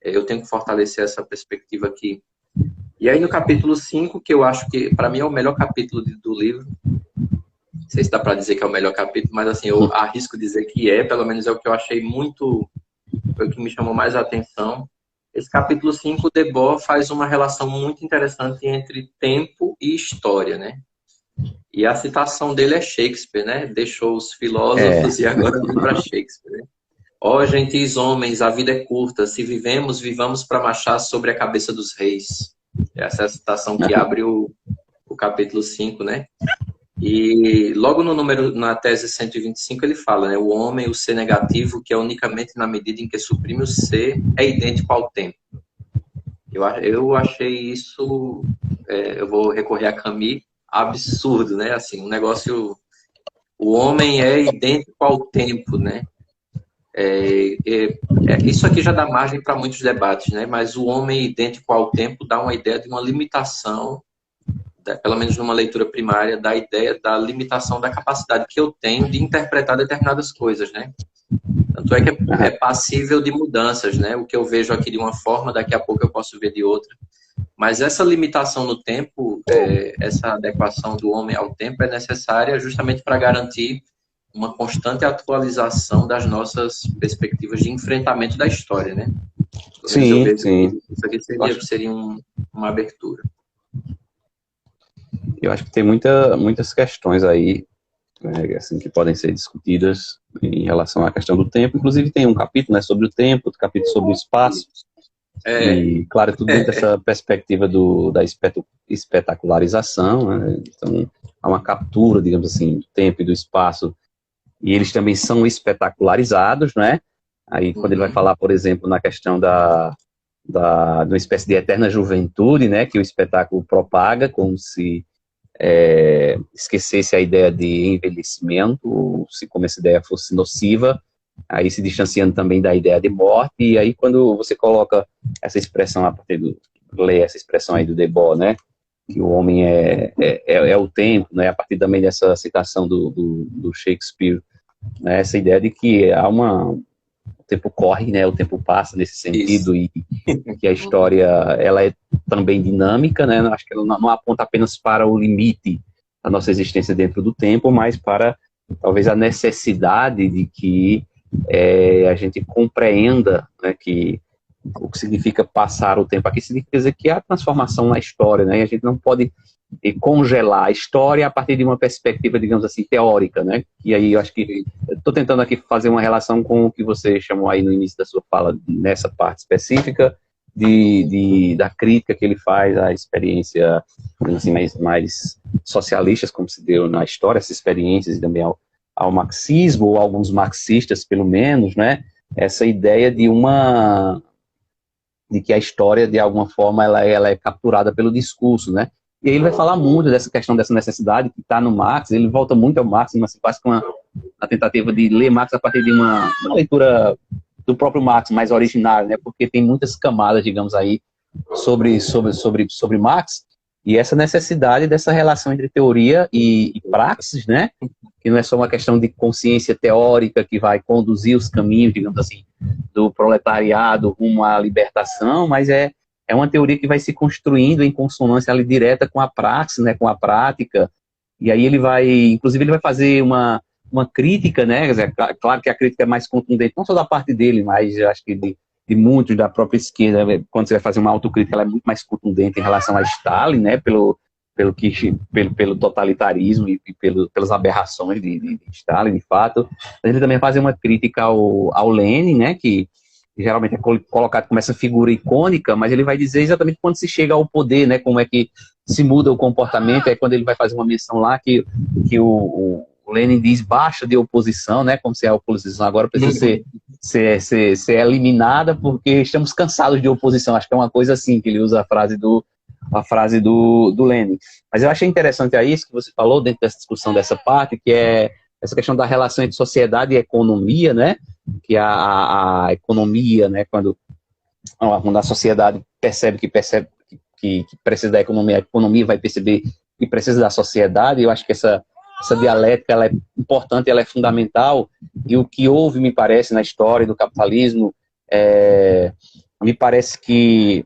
Eu tenho que fortalecer essa perspectiva aqui. E aí no capítulo 5, que eu acho que para mim é o melhor capítulo do livro, sei se dá para dizer que é o melhor capítulo, mas assim, eu arrisco dizer que pelo menos é o que eu achei muito, foi o que me chamou mais a atenção. Esse capítulo 5, o Debord faz uma relação muito interessante entre tempo e história, né? E a citação dele é Shakespeare, né? Deixou os filósofos e agora vem para Shakespeare, né? Ó, gentis homens, a vida é curta. Se vivemos, vivamos para marchar sobre a cabeça dos reis. Essa é a citação que abre o capítulo 5, né? E logo no número, na tese 125, ele fala, né? O homem, o ser negativo, que é unicamente na medida em que suprime o ser, é idêntico ao tempo. Eu achei isso, eu vou recorrer a Camus, absurdo, né? Assim, um negócio... O homem é idêntico ao tempo, né? Isso aqui já dá margem para muitos debates, né? Mas o homem idêntico ao tempo dá uma ideia de uma limitação, pelo menos numa leitura primária, da ideia da limitação da capacidade que eu tenho de interpretar determinadas coisas, né? Tanto é que é passível de mudanças, né? O que eu vejo aqui de uma forma, daqui a pouco eu posso ver de outra. Mas essa limitação no tempo, essa adequação do homem ao tempo é necessária justamente para garantir uma constante atualização das nossas perspectivas de enfrentamento da história, né? Sim, sim. Isso aqui seria uma abertura. Eu acho que tem muitas questões aí, né, assim, que podem ser discutidas em relação à questão do tempo. Inclusive tem um capítulo, né, sobre o tempo, outro capítulo sobre o espaço. E, claro, tudo dentro dessa perspectiva da espetacularização, né? Então, há uma captura, digamos assim, do tempo e do espaço, e eles também são espetacularizados, né? Aí, quando ele vai falar, por exemplo, na questão de uma espécie de eterna juventude, né, que o espetáculo propaga, como se esquecesse a ideia de envelhecimento, ou se como essa ideia fosse nociva, aí se distanciando também da ideia de morte. E aí quando você coloca essa expressão, a partir lê essa expressão aí do Debord, né, que o homem é o tempo, né, a partir também dessa citação do Shakespeare, né, essa ideia de que o tempo corre, né, o tempo passa nesse sentido. Isso. E que a história ela é também dinâmica, né, acho que ela não aponta apenas para o limite da nossa existência dentro do tempo, mas para talvez a necessidade de que a gente compreenda, né, que o que significa passar o tempo aqui significa dizer que há transformação na história, né, e a gente não pode congelar a história a partir de uma perspectiva, digamos assim, teórica, né, e aí eu acho que estou tentando aqui fazer uma relação com o que você chamou aí no início da sua fala, nessa parte específica, da crítica que ele faz à experiência, assim, mais socialistas, como se deu na história, essas experiências, e também ao marxismo, ou alguns marxistas, pelo menos, né, essa ideia de que a história, de alguma forma, ela é capturada pelo discurso, né, e aí ele vai falar muito dessa questão, dessa necessidade que está no Marx. Ele volta muito ao Marx, mas quase com uma tentativa de ler Marx a partir de uma leitura do próprio Marx, mais originário, né, porque tem muitas camadas, digamos aí, sobre Marx, e essa necessidade dessa relação entre teoria e praxis, né, que não é só uma questão de consciência teórica que vai conduzir os caminhos, digamos assim, do proletariado rumo à libertação, mas é uma teoria que vai se construindo em consonância ali direta com a praxis, né, com a prática. E aí inclusive ele vai fazer uma crítica, né, quer dizer, claro que a crítica é mais contundente, não só da parte dele, mas eu acho que de muitos da própria esquerda, quando você vai fazer uma autocrítica, ela é muito mais contundente em relação a Stalin, né, pelo totalitarismo e pelas aberrações de Stalin, de fato. Ele também vai fazer uma crítica ao Lenin, né, que geralmente é colocado como essa figura icônica, mas ele vai dizer exatamente quando se chega ao poder, né, como é que se muda o comportamento. É quando ele vai fazer uma menção lá que o Lenin diz baixa de oposição, né, como se a oposição agora precisa ser eliminada porque estamos cansados de oposição. Acho que é uma coisa assim que ele usa a frase do Lenin. Mas eu achei interessante aí isso que você falou dentro dessa discussão dessa parte, que é essa questão da relação entre sociedade e economia, né, que a economia, né, quando a sociedade percebe que precisa da economia, a economia vai perceber que precisa da sociedade. Eu acho que essa dialética ela é importante, ela é fundamental, e o que houve, me parece, na história do capitalismo, me parece que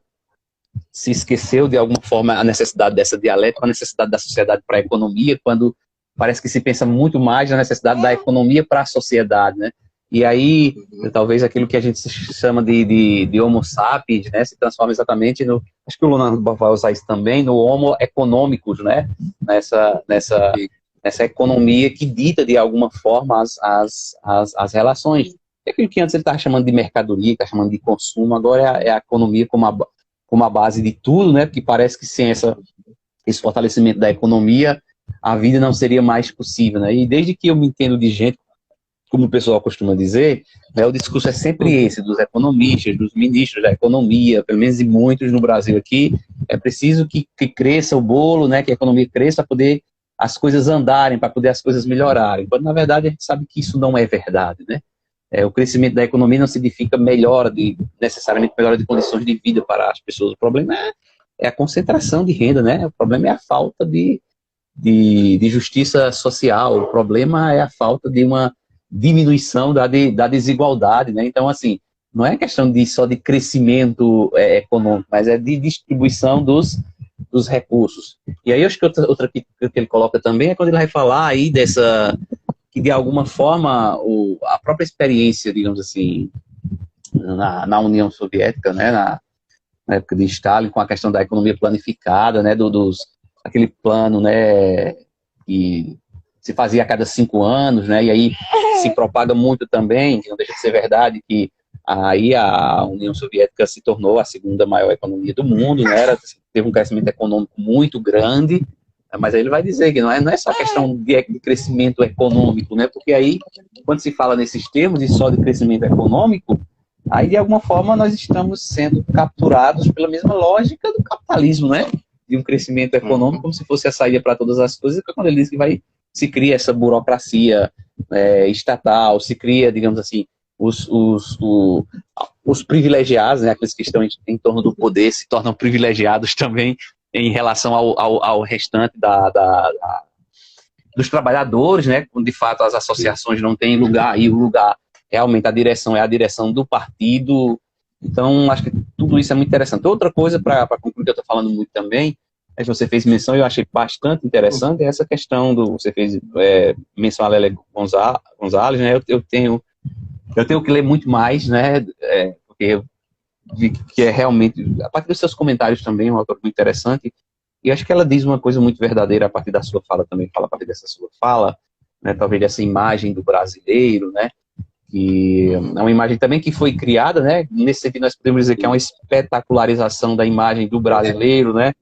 se esqueceu de alguma forma a necessidade dessa dialética, a necessidade da sociedade para a economia, quando parece que se pensa muito mais na necessidade da economia para a sociedade, né? E aí, talvez aquilo que a gente chama de Homo sapiens, né, se transforma exatamente no, acho que o Luna vai usar isso também, no Homo economicus, né, nessa economia que dita de alguma forma as relações. É aquilo que antes ele estava chamando de mercadoria, estava chamando de consumo, agora é a economia como a base de tudo, né, porque parece que sem esse fortalecimento da economia, a vida não seria mais possível, né, e desde que eu me entendo de gente, como o pessoal costuma dizer, né, o discurso é sempre esse, dos economistas, dos ministros da economia, pelo menos de muitos no Brasil aqui, é preciso que cresça o bolo, né, que a economia cresça para poder as coisas andarem, para poder as coisas melhorarem, quando na verdade a gente sabe que isso não é verdade, né? O crescimento da economia não significa necessariamente melhora de condições de vida para as pessoas, o problema é a concentração de renda, né? O problema é a falta de justiça social, o problema é a falta de uma diminuição da desigualdade, né? Então, assim, não é questão só de crescimento econômico, mas é de distribuição dos recursos. E aí, eu acho que outra que ele coloca também é quando ele vai falar aí que de alguma forma a própria experiência, digamos assim, na União Soviética, né, na época de Stalin, com a questão da economia planificada, né, aquele plano, né, que se fazia a cada 5 anos, né, e aí se propaga muito também, que não deixa de ser verdade, que aí a União Soviética se tornou a segunda maior economia do mundo, né, teve um crescimento econômico muito grande, mas aí ele vai dizer que não é só questão de crescimento econômico, né, porque aí, quando se fala nesses termos de só de crescimento econômico, aí de alguma forma nós estamos sendo capturados pela mesma lógica do capitalismo, né, de um crescimento econômico como se fosse a saída para todas as coisas, que quando ele diz que se cria essa burocracia estatal, se cria, digamos assim, os privilegiados, né, aqueles que estão em torno do poder, se tornam privilegiados também em relação ao restante dos trabalhadores, né, quando de fato as associações não têm lugar, e o lugar realmente a direção é a direção do partido. Então, acho que tudo isso é muito interessante. Outra coisa, para concluir, que eu estou falando muito também, que você fez menção e eu achei bastante interessante, é essa questão você fez menção a Lélia Gonzalez, né, eu tenho que ler muito mais, né, porque eu vi que é realmente, a partir dos seus comentários também, um autor muito interessante, e acho que ela diz uma coisa muito verdadeira a partir da sua fala também, a partir dessa sua fala, né, talvez dessa imagem do brasileiro, né, que é uma imagem também que foi criada, né, nesse sentido nós podemos dizer que é uma espetacularização da imagem do brasileiro, né,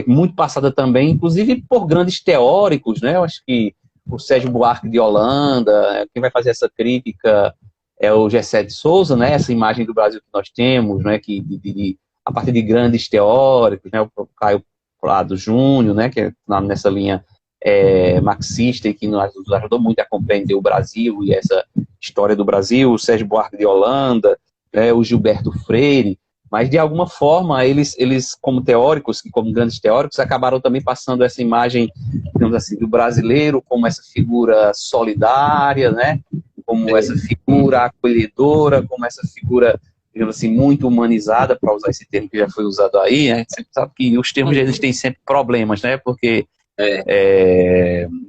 muito passada também, inclusive por grandes teóricos, né, eu acho que o Sérgio Buarque de Holanda, quem vai fazer essa crítica é o Gessé de Souza, né, essa imagem do Brasil que nós temos, né, a partir de grandes teóricos, né, o Caio Prado Júnior, né, que é nessa linha marxista e que nos ajudou muito a compreender o Brasil e essa história do Brasil, o Sérgio Buarque de Holanda, o Gilberto Freire, mas de alguma forma eles como teóricos, como grandes teóricos, acabaram também passando essa imagem, digamos assim, do brasileiro como essa figura solidária, né, como essa figura acolhedora, como essa figura, digamos assim, muito humanizada, para usar esse termo que já foi usado aí, né? A gente sempre sabe que os termos eles têm sempre problemas, né, porque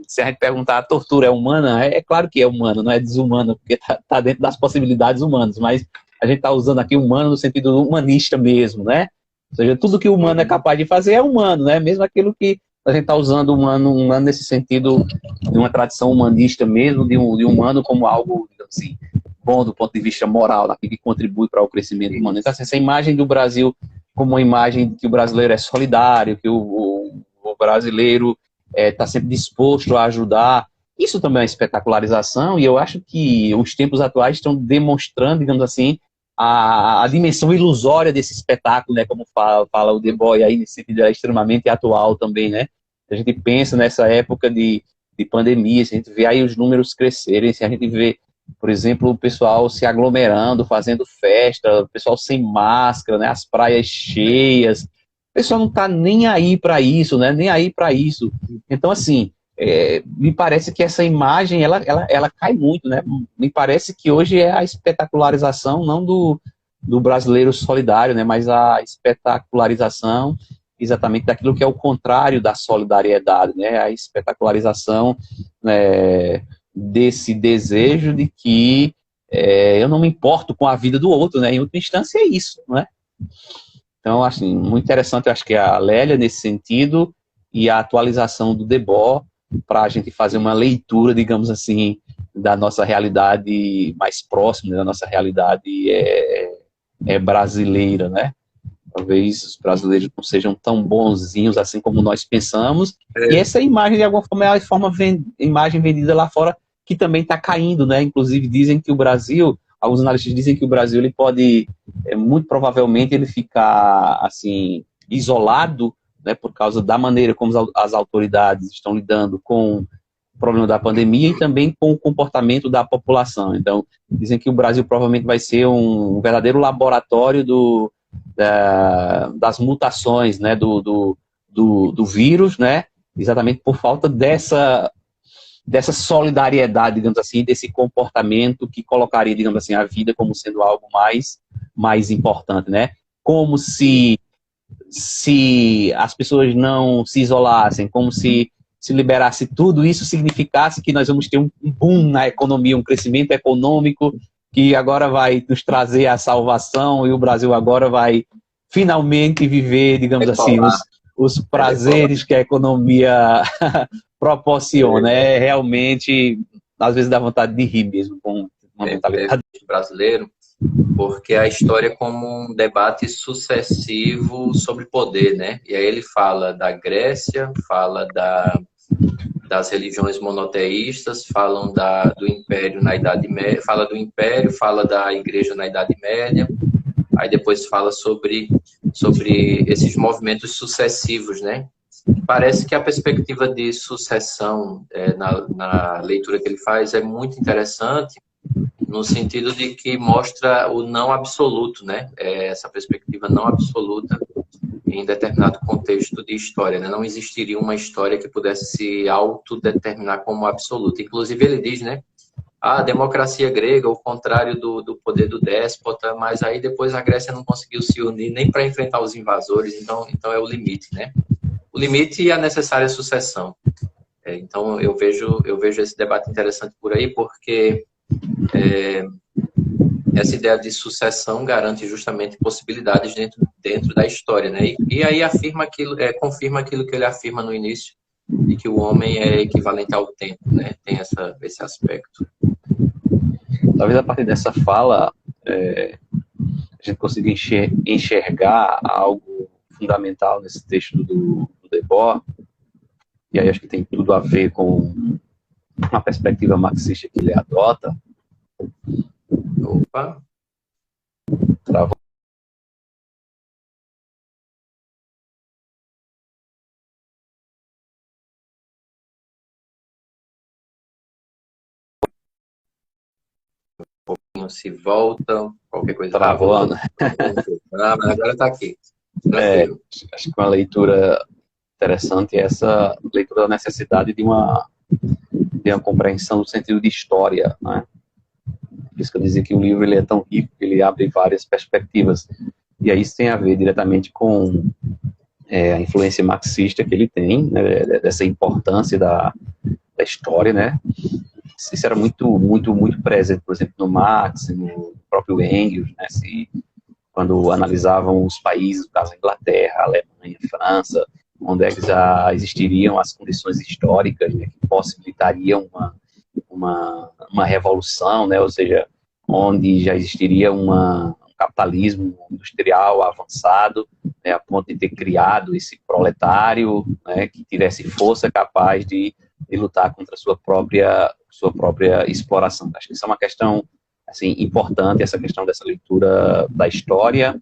se a gente perguntar, a tortura é humana? É claro que é humana, não é desumana, porque tá dentro das possibilidades humanas, mas a gente está usando aqui humano no sentido humanista mesmo, né? Ou seja, tudo que o humano é capaz de fazer é humano, né? Mesmo aquilo que a gente está usando humano nesse sentido de uma tradição humanista mesmo, de humano como algo, digamos assim, bom do ponto de vista moral, que contribui para o crescimento humano. Então, essa imagem do Brasil como uma imagem que o brasileiro é solidário, que o brasileiro está sempre disposto a ajudar, isso também é uma espetacularização, e eu acho que os tempos atuais estão demonstrando, digamos assim, a dimensão ilusória desse espetáculo, né, como fala o De Boy aí, nesse sentido é extremamente atual também, né? A gente pensa nessa época de pandemia, se a gente vê aí os números crescerem, se a gente vê, por exemplo, o pessoal se aglomerando, fazendo festa, o pessoal sem máscara, né, as praias cheias, o pessoal não está nem aí para isso, né, nem aí para isso. Então, assim, me parece que essa imagem, ela cai muito, né? Me parece que hoje é a espetacularização, não do brasileiro solidário, né? Mas a espetacularização exatamente daquilo que é o contrário da solidariedade, né? A espetacularização, né, desse desejo de que eu não me importo com a vida do outro, né? Em última instância é isso, né? Então, assim, muito interessante, eu acho que a Lélia nesse sentido e a atualização do Debord para a gente fazer uma leitura, digamos assim, da nossa realidade mais próxima, da nossa realidade brasileira, né? Talvez os brasileiros não sejam tão bonzinhos assim como nós pensamos. E essa imagem, de alguma forma, é a imagem vendida lá fora que também está caindo, né? Inclusive, dizem que o Brasil, alguns analistas dizem que o Brasil ele pode, muito provavelmente, ele ficar assim, isolado, né, por causa da maneira como as autoridades estão lidando com o problema da pandemia e também com o comportamento da população. Então, dizem que o Brasil provavelmente vai ser um verdadeiro laboratório das mutações, né, do vírus, né, exatamente por falta dessa solidariedade, digamos assim, desse comportamento que colocaria, digamos assim, a vida como sendo algo mais importante, né? Como se as pessoas não se isolassem, como se liberasse tudo, isso significasse que nós vamos ter um boom na economia, um crescimento econômico que agora vai nos trazer a salvação e o Brasil agora vai finalmente viver, digamos assim, os prazeres que a economia proporciona. Realmente, às vezes dá vontade de rir mesmo com uma mentalidade brasileiro, porque a história é como um debate sucessivo sobre poder, né? E aí ele fala da Grécia, fala das religiões monoteístas, falam do Império na Idade Média, fala do Império, fala da Igreja na Idade Média, aí depois fala sobre esses movimentos sucessivos, né? Parece que a perspectiva de sucessão na leitura que ele faz é muito interessante, no sentido de que mostra o não absoluto, né? Essa perspectiva não absoluta em determinado contexto de história, né? Não existiria uma história que pudesse se autodeterminar como absoluta. Inclusive ele diz, né? A democracia grega, o contrário do poder do déspota, mas aí depois a Grécia não conseguiu se unir nem para enfrentar os invasores, então é o limite, né? O limite e a necessária sucessão. Então eu vejo esse debate interessante por aí, porque essa ideia de sucessão garante justamente possibilidades dentro da história, né? E aí confirma aquilo que ele afirma no início, de que o homem é equivalente ao tempo, né? Tem esse aspecto. Talvez a partir dessa fala a gente consiga enxergar algo fundamental nesse texto do Debord, e aí acho que tem tudo a ver com uma perspectiva marxista que ele adota. Opa! Travou. Se volta, qualquer coisa. Travou, né? Mas agora está aqui. Acho que uma leitura interessante é essa leitura da necessidade de uma compreensão do sentido de história, né? Por isso que eu dizia que o livro ele é tão rico que ele abre várias perspectivas. E aí isso tem a ver diretamente com a influência marxista que ele tem, né, dessa importância da história, né? Isso era muito, muito, muito presente, por exemplo, no Marx, no próprio Engels, né? Quando analisavam os países, no caso a Inglaterra, a Alemanha, a França, onde já existiriam as condições históricas, né, que possibilitariam uma revolução, né, ou seja, onde já existiria um capitalismo industrial avançado, né, a ponto de ter criado esse proletário, né, que tivesse força capaz de lutar contra a sua própria exploração. Acho que isso é uma questão assim, importante, essa questão dessa leitura da história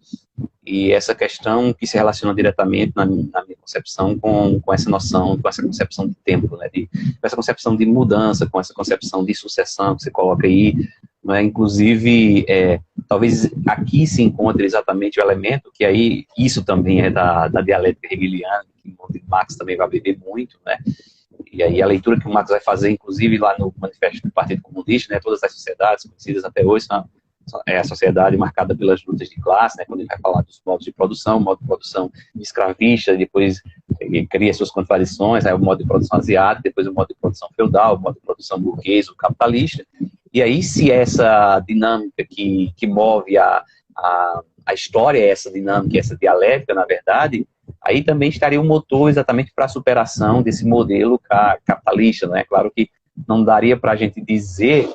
e essa questão que se relaciona diretamente na minha concepção com essa noção, com essa concepção de tempo, né, com essa concepção de mudança, com essa concepção de sucessão que você coloca aí, né, inclusive, talvez aqui se encontre exatamente o elemento que aí, isso também é da dialética hegeliana, que Marx também vai beber muito, né, e aí a leitura que o Marx vai fazer, inclusive lá no Manifesto do Partido Comunista, né, todas as sociedades conhecidas até hoje é a sociedade marcada pelas lutas de classe, né, quando ele vai falar dos modos de produção, modo de produção escravista, depois cria suas contradições, aí o modo de produção asiático, depois o modo de produção feudal, o modo de produção burguês, o capitalista, e aí se essa dinâmica que move a história, essa dinâmica, essa dialética, na verdade, aí também estaria o motor exatamente para a superação desse modelo capitalista, né? Claro que não daria para a gente dizer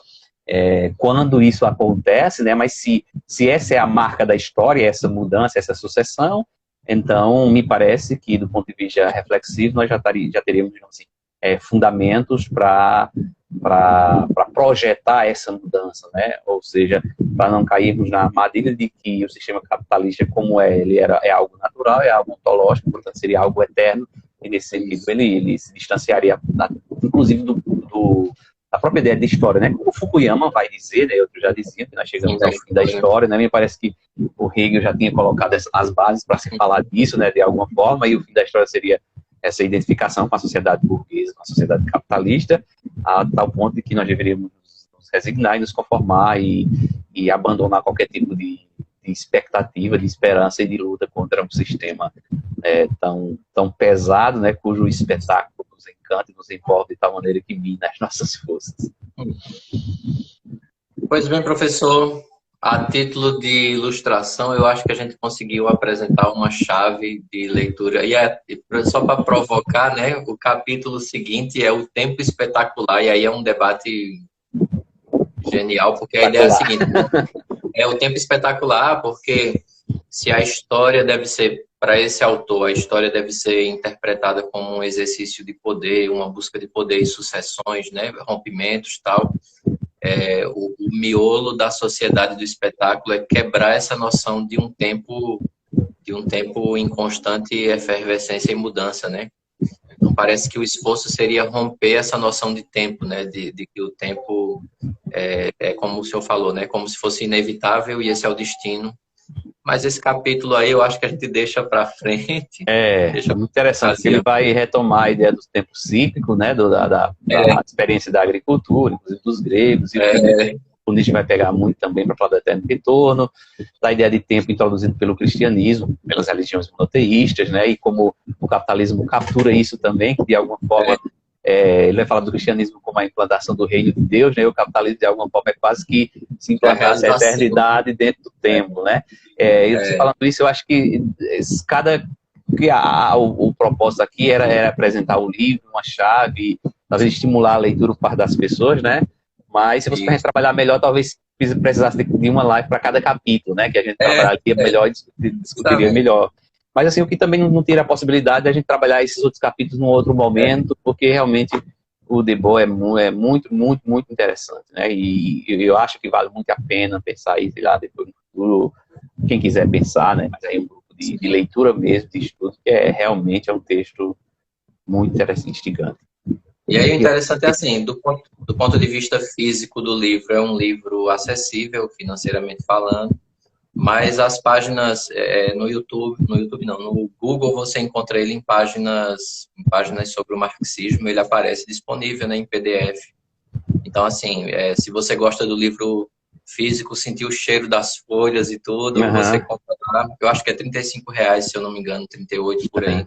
quando isso acontece, né? Mas se essa é a marca da história, essa mudança, essa sucessão, então me parece que, do ponto de vista reflexivo, nós já teríamos, digamos assim, fundamentos para projetar essa mudança, né? Ou seja, para não cairmos na armadilha de que o sistema capitalista, como ele é algo natural, é algo ontológico, portanto seria algo eterno, e nesse sentido ele se distanciaria, inclusive, da própria ideia de história, né? Como o Fukuyama vai dizer, né? Eu já dizia que nós chegamos ao fim da história, né? Me parece que o Hegel já tinha colocado as bases para se falar disso, né? De alguma forma, e o fim da história seria essa identificação com a sociedade burguesa, com a sociedade capitalista, a tal ponto de que nós deveríamos nos resignar e nos conformar e abandonar qualquer tipo de expectativa, de esperança e de luta contra um sistema tão pesado, né, cujo espetáculo nos encanta e nos envolve de tal maneira que mina as nossas forças. Pois bem, professor, a título de ilustração, eu acho que a gente conseguiu apresentar uma chave de leitura. E só para provocar, né, o capítulo seguinte é o tempo espetacular, e aí é um debate genial, porque a ideia é a seguinte: é o tempo espetacular, porque se a história deve ser, para esse autor, a história deve ser interpretada como um exercício de poder, uma busca de poder e sucessões, né, rompimentos e tal. O miolo da sociedade do espetáculo é quebrar essa noção de um tempo em constante efervescência e mudança, né? Então parece que o esforço seria romper essa noção de tempo, né? De que o tempo é como o senhor falou, né? Como se fosse inevitável e esse é o destino. Mas esse capítulo aí eu acho que a gente deixa para frente. Muito interessante, que ele vai retomar a ideia do tempo cíclico, né, da experiência da agricultura, inclusive dos gregos, e o Nietzsche vai pegar muito também para falar do eterno retorno, da ideia de tempo introduzido pelo cristianismo, pelas religiões monoteístas, né, e como o capitalismo captura isso também, que de alguma forma ele vai falar do cristianismo como a implantação do reino de Deus, né, e o capitalismo de alguma forma é quase que se implantasse a eternidade dentro do tempo, né. Você falando isso, eu acho que o propósito aqui era apresentar o livro, uma chave, talvez estimular a leitura por parte das pessoas, né? Mas se fosse para a gente trabalhar melhor, talvez precisasse de uma live para cada capítulo, né? Que a gente trabalharia melhor e discutiria melhor. Mas assim, o que também não tira a possibilidade de a gente trabalhar esses outros capítulos num outro momento, porque realmente o Debord é muito, muito, muito interessante, né? E eu acho que vale muito a pena pensar aí, sei lá, depois no futuro, quem quiser pensar, né? Mas aí um grupo de leitura mesmo, de estudo, que realmente é um texto muito interessante, instigante. E aí o interessante é assim, do ponto de vista físico do livro, é um livro acessível, financeiramente falando, mas as páginas no Google você encontra ele em páginas sobre o marxismo, ele aparece disponível, né, em PDF. Então, assim, se você gosta do livro físico, sentir o cheiro das folhas e tudo, você compra lá. Eu acho que é R$35, se eu não me engano, 38 por aí.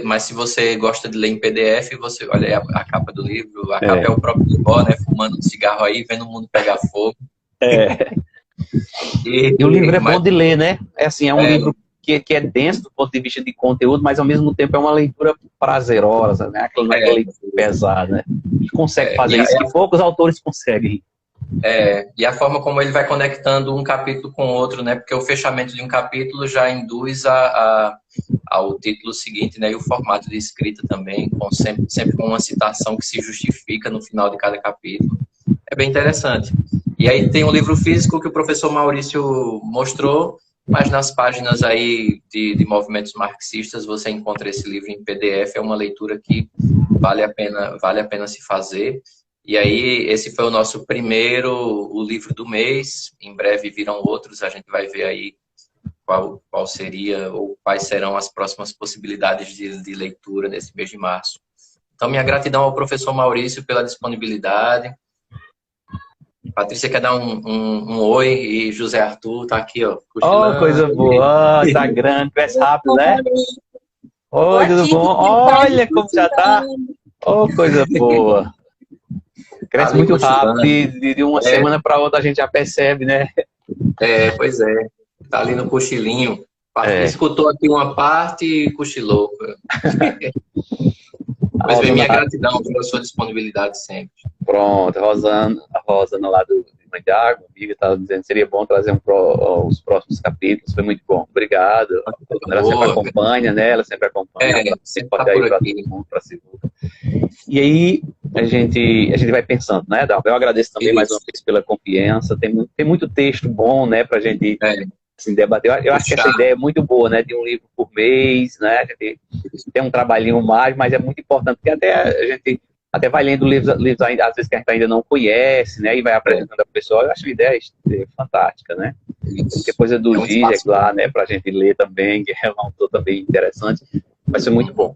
Mas se você gosta de ler em PDF, você olha a capa do livro, a capa é o próprio Debord, né, fumando um cigarro aí, vendo o mundo pegar fogo. E o livro é bom de ler, né? É um livro que é denso do ponto de vista de conteúdo, mas ao mesmo tempo é uma leitura prazerosa, né? Aquela leitura pesada, né? E consegue fazer isso, que poucos autores conseguem. E a forma como ele vai conectando um capítulo com o outro, né? Porque o fechamento de um capítulo já induz ao título seguinte, né? E o formato de escrita também, sempre com uma citação que se justifica no final de cada capítulo. É bem interessante. E aí tem um livro físico que o professor Maurício mostrou, mas nas páginas aí de movimentos marxistas você encontra esse livro em PDF, é uma leitura que vale a pena se fazer. E aí esse foi o nosso o livro do mês, em breve virão outros, a gente vai ver aí qual seria ou quais serão as próximas possibilidades de leitura nesse mês de março. Então minha gratidão ao professor Maurício pela disponibilidade. Patrícia quer dar um oi e José Arthur tá aqui, ó. Oh, coisa boa. Oh, tá grande, cresce rápido, né? Oi, tudo bom? Olha como já tá. Oh, coisa boa. Cresce ali muito cochilando. rápido. De uma semana para outra a gente já percebe, né? Pois é. Tá ali no cochilinho. Escutou aqui uma parte e cochilou. Mas vem minha gratidão pela sua disponibilidade sempre. Pronto, a Rosana lá do Mãe de Água, amiga, estava dizendo que seria bom trazer os próximos capítulos, foi muito bom. Obrigado. Ela sempre acompanha, né? Ela sempre acompanha. Ela sempre pode ir para todo mundo, para segunda. E aí, a gente vai pensando, né? Eu agradeço também mais uma vez pela confiança. Tem muito texto bom, né, para a gente assim, debater. Eu acho que essa ideia é muito boa, né? De um livro por mês, né? A gente tem um trabalhinho mais, mas é muito importante, porque até a gente vai lendo livros ainda, às vezes que a gente ainda não conhece, né? E vai apresentando a pessoa. Eu acho a ideia fantástica, né? Porque coisa do Zizek lá, né? Pra gente ler também, que é um autor também interessante. Vai ser muito bom.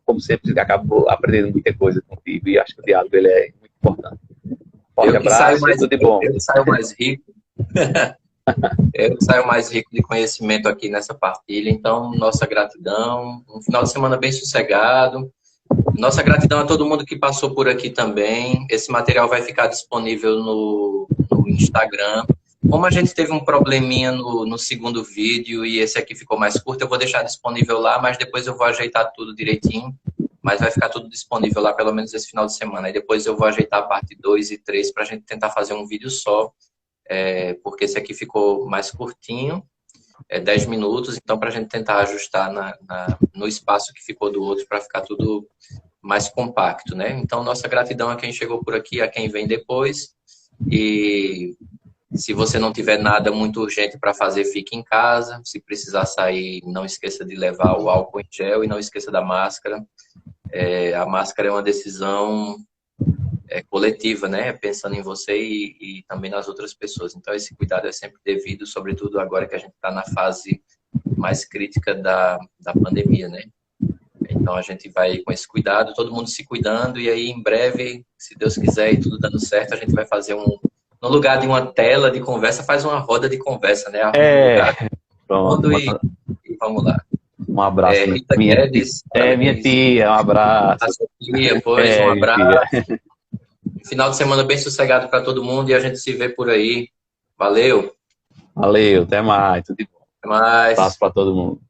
Como sempre, acabo aprendendo muita coisa contigo e acho que o diálogo ele é muito importante. Forte abraço, tudo de bom. Eu saio mais rico. Eu saio mais rico de conhecimento aqui nessa partilha. Então, nossa gratidão. Um final de semana bem sossegado. Nossa gratidão a todo mundo que passou por aqui também. Esse material vai ficar disponível no Instagram. Como a gente teve um probleminha no segundo vídeo e esse aqui ficou mais curto, eu vou deixar disponível lá, mas depois eu vou ajeitar tudo direitinho. Mas vai ficar tudo disponível lá, pelo menos esse final de semana. E depois eu vou ajeitar a parte 2 e 3 para a gente tentar fazer um vídeo só, porque esse aqui ficou mais curtinho. 10 minutos, então para a gente tentar ajustar no espaço que ficou do outro para ficar tudo mais compacto, né? Então, nossa gratidão a quem chegou por aqui, a quem vem depois. E se você não tiver nada muito urgente para fazer, fique em casa. Se precisar sair, não esqueça de levar o álcool em gel e não esqueça da máscara. A máscara é uma decisão coletiva, né? Pensando em você e também nas outras pessoas. Então, esse cuidado é sempre devido, sobretudo agora que a gente está na fase mais crítica da pandemia, né? Então, a gente vai com esse cuidado, todo mundo se cuidando, e aí, em breve, se Deus quiser e tudo dando certo, a gente vai fazer no lugar de uma tela de conversa, faz uma roda de conversa, né? Pronto. E vamos lá. Um abraço. Rita Guedes. Minha tia, um abraço. A sua tia, pois, um abraço. Final de semana bem sossegado para todo mundo e a gente se vê por aí. Valeu. Valeu, até mais. Tudo de bom. Até mais. Um abraço para todo mundo.